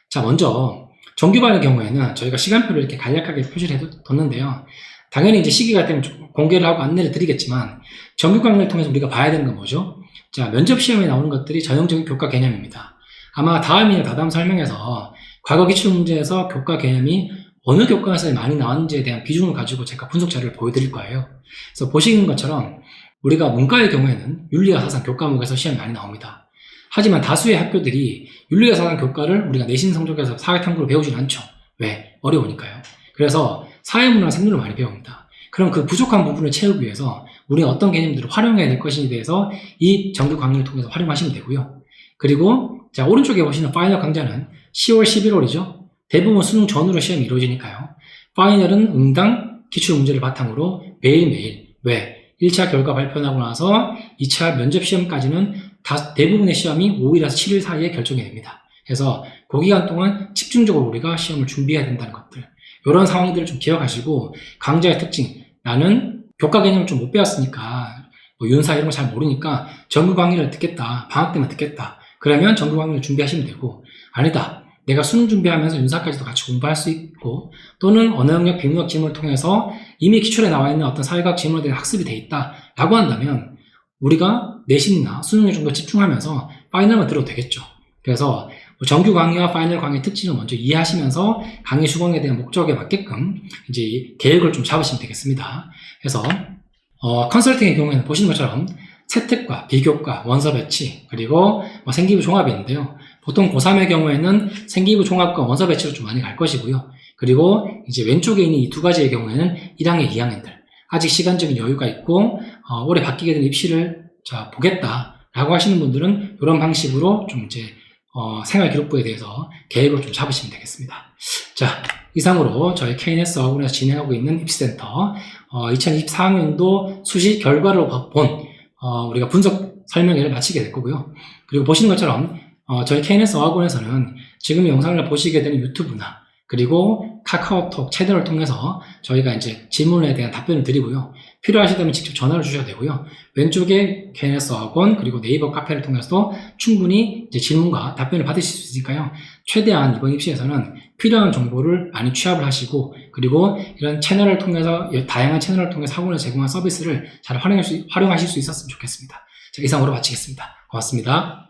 자, 먼저 정규반의 경우에는 저희가 시간표를 이렇게 간략하게 표시를 해뒀는데요. 당연히 이제 시기가 되면 공개를 하고 안내를 드리겠지만 정규 강의를 통해서 우리가 봐야 되는 건 뭐죠? 자, 면접 시험에 나오는 것들이 전형적인 교과 개념입니다. 아마 다음이나 다다음 설명에서 과거 기출문제에서 교과 개념이 어느 교과에서 많이 나왔는지에 대한 비중을 가지고 제가 분석 자료를 보여드릴 거예요. 그래서 보시는 것처럼 우리가 문과의 경우에는 윤리와 사상 교과목에서 시험이 많이 나옵니다. 하지만 다수의 학교들이 윤리와 사상 교과를 우리가 내신 성적에서 사회탐구로 배우진 않죠. 왜? 어려우니까요. 그래서 사회문화 생물을 많이 배웁니다. 그럼 그 부족한 부분을 채우기 위해서 우리가 어떤 개념들을 활용해야 될 것인지에 대해서 이 정규 강의를 통해서 활용하시면 되고요. 그리고 자, 오른쪽에 보시는 파이널 강좌는 10월, 11월이죠. 대부분 수능 전후로 시험이 이루어지니까요. 파이널은 응당 기출문제를 바탕으로 매일매일, 왜? 1차 결과 발표하고 나서 2차 면접 시험까지는 대부분의 시험이 5일에서 7일 사이에 결정이 됩니다. 그래서 그 기간 동안 집중적으로 우리가 시험을 준비해야 된다는 것들, 이런 상황들을 좀 기억하시고 강좌의 특징, 나는 교과 개념을 좀 못 배웠으니까 뭐 윤사 이런 거 잘 모르니까 정규 강의를 듣겠다, 방학 때만 듣겠다, 그러면 정규 강의를 준비하시면 되고, 아니다, 내가 수능 준비하면서 윤사까지도 같이 공부할 수 있고, 또는 언어 영역, 비문학 지문을 통해서 이미 기출에 나와 있는 어떤 사회과학 지문에 대한 학습이 돼 있다 라고 한다면 우리가 내신이나 수능에 좀 더 집중하면서 파이널만 들어도 되겠죠. 그래서 정규 강의와 파이널 강의의 특징을 먼저 이해하시면서 강의 수강에 대한 목적에 맞게끔 이제 계획을 좀 잡으시면 되겠습니다. 그래서 컨설팅의 경우에는 보시는 것처럼 세특과 비교과, 원서 배치, 그리고 생기부 종합이 있는데요. 보통 고3의 경우에는 생기부 종합과 원서 배치로 좀 많이 갈 것이고요. 그리고 이제 왼쪽에 있는 이 두 가지의 경우에는 1학년, 2학년들 아직 시간적인 여유가 있고 올해 바뀌게 된 입시를 보겠다라고 하시는 분들은 이런 방식으로 좀 이제 생활기록부에 대해서 계획을 좀 잡으시면 되겠습니다. 자, 이상으로 저희 KNS 어학원에서 진행하고 있는 입시센터 2024학년도 수시 결과를 본 우리가 분석 설명회를 마치게 될 거고요. 그리고 보시는 것처럼 저희 KNS 어학원에서는 지금 영상을 보시게 되는 유튜브나 그리고 카카오톡 채널을 통해서 저희가 이제 질문에 대한 답변을 드리고요. 필요하시다면 직접 전화를 주셔도 되고요. 왼쪽에 KNS 어학원 그리고 네이버 카페를 통해서도 충분히 이제 질문과 답변을 받으실 수 있으니까요. 최대한 이번 입시에서는 필요한 정보를 많이 취합을 하시고, 그리고 이런 채널을 통해서, 다양한 채널을 통해서 학원에서 제공한 서비스를 잘 활용하실 수 있었으면 좋겠습니다. 자, 이상으로 마치겠습니다. 고맙습니다.